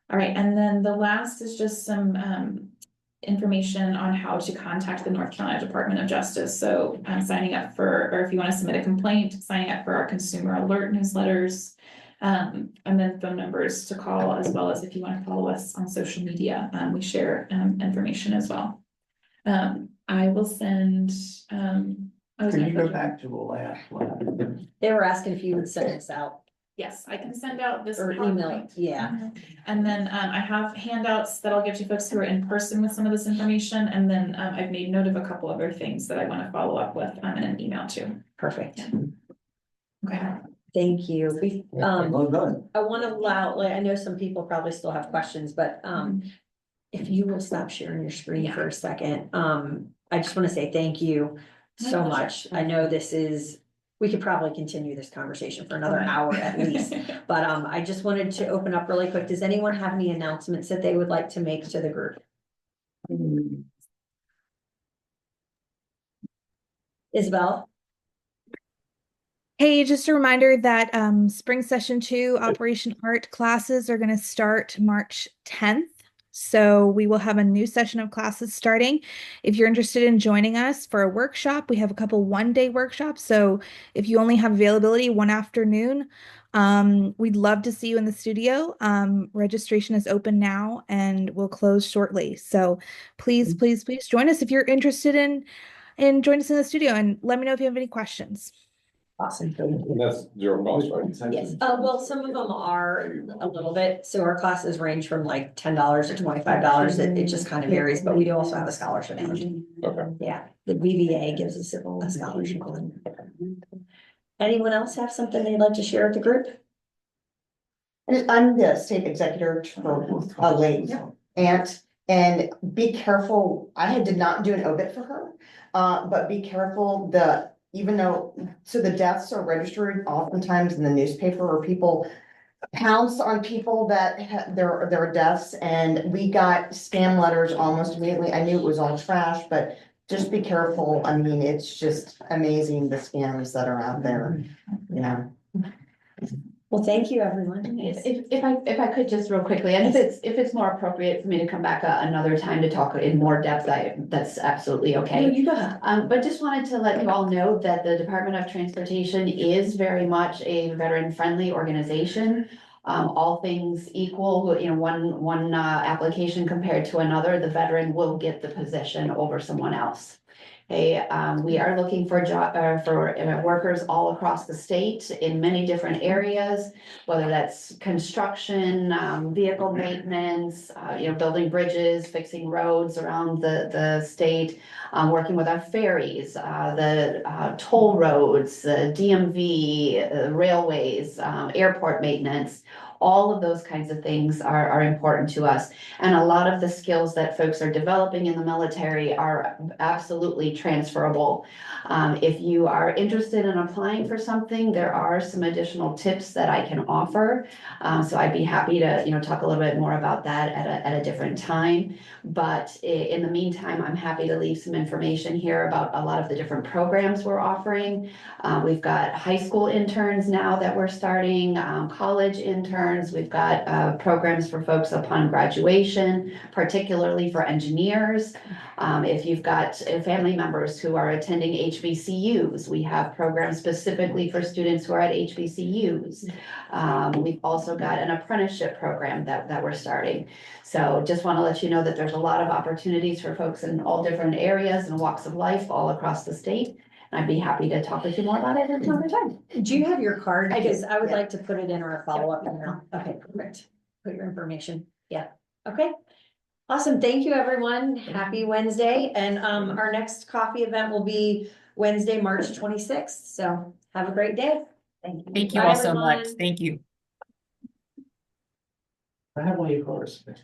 All right, and then the last is just some information on how to contact the North Carolina Department of Justice. So signing up or if you want to submit a complaint, signing up for our consumer alert newsletters, And then phone numbers to call, as well as if you want to follow us on social media, we share information as well. I will send,
Can you go back to the last slide?
They were asking if you would send this out.
yes, I can send out this.
Or email
PowerPoint.
it, yeah.
Mhm. And then I have handouts that I'll give to folks who are in person with some of this information. And then I've made note of a couple other things that I want to follow up with in an email too.
Perfect.
Okay.
Thank you.
Well done.
I want to allow, like, I know some people probably still have questions, but if you will stop sharing your screen for a second, I just want to say thank you so much. I know this is, we could probably continue this conversation for another hour at least, but I just wanted to open up really quick. Does anyone have any announcements that they would like to make to the group? Isabel?
Hey, just a reminder that spring session 2 Operation Art classes are going to start March 10th. So we will have a new session of classes starting. If you're interested in joining us for a workshop, we have a couple one-day workshops. So if you only have availability one afternoon, we'd love to see you in the studio. Registration is open now and will close shortly. So please, please, please join us if you're interested in join us in the studio, and let me know if you have any questions.
Awesome.
And that's zero cost, right?
Yes, well, some of them are a little bit, so our classes range from like $10 to $25. It just kind of varies, but we do also have a scholarship.
Okay.
Yeah, the BVA gives us a scholarship. Anyone else have something they'd like to share with the group?
I'm the state executive for a late aunt, and be careful, did not do an obit for her. But be careful, even though, so the deaths are registered oftentimes in the newspaper, or people pounce on people that their deaths, and we got spam letters almost immediately. I knew it was all trash, but just be careful. I mean, it's just amazing the scams that are out there, yeah.
Well, thank you, everyone.
If I could just real quickly, and if it's more appropriate for me to come back another time to talk in more depth, that's absolutely okay.
No, you go ahead.
But just wanted to let you all know that the Department of Transportation is very much a veteran-friendly organization. All things equal, you know, one application compared to another, the veteran will get the position over someone else. Okay, we are looking for workers all across the state in many different areas, whether that's construction, vehicle maintenance, you know, building bridges, fixing roads around the state, working with our ferries, the toll roads, the DMV, railways, airport maintenance. All of those kinds of things are important to us. And a lot of the skills that folks are developing in the military are absolutely transferable. If you are interested in applying for something, there are some additional tips that I can offer. So I'd be happy to, you know, talk a little bit more about that at a different time. But in the meantime, I'm happy to leave some information here about a lot of the different programs we're offering. We've got high school interns now that we're starting, college interns. We've got programs for folks upon graduation, particularly for engineers. If you've got family members who are attending HBCUs, we have programs specifically for students who are at HBCUs. We've also got an apprenticeship program that we're starting. So just want to let you know that there's a lot of opportunities for folks in all different areas and walks of life all across the state. I'd be happy to talk with you more about it at another time.
Do you have your card?
I do,
Because I would
yeah.
like to put it in our follow-up email. Okay, perfect. Put your information. Yeah, okay. Awesome. Thank you, everyone. Happy Wednesday. And our next coffee event will be Wednesday, March 26th. So have a great day. Thank you.
Thank you
Bye,
all so much.
everyone.
Thank you.
I have one of your cards.
Yes.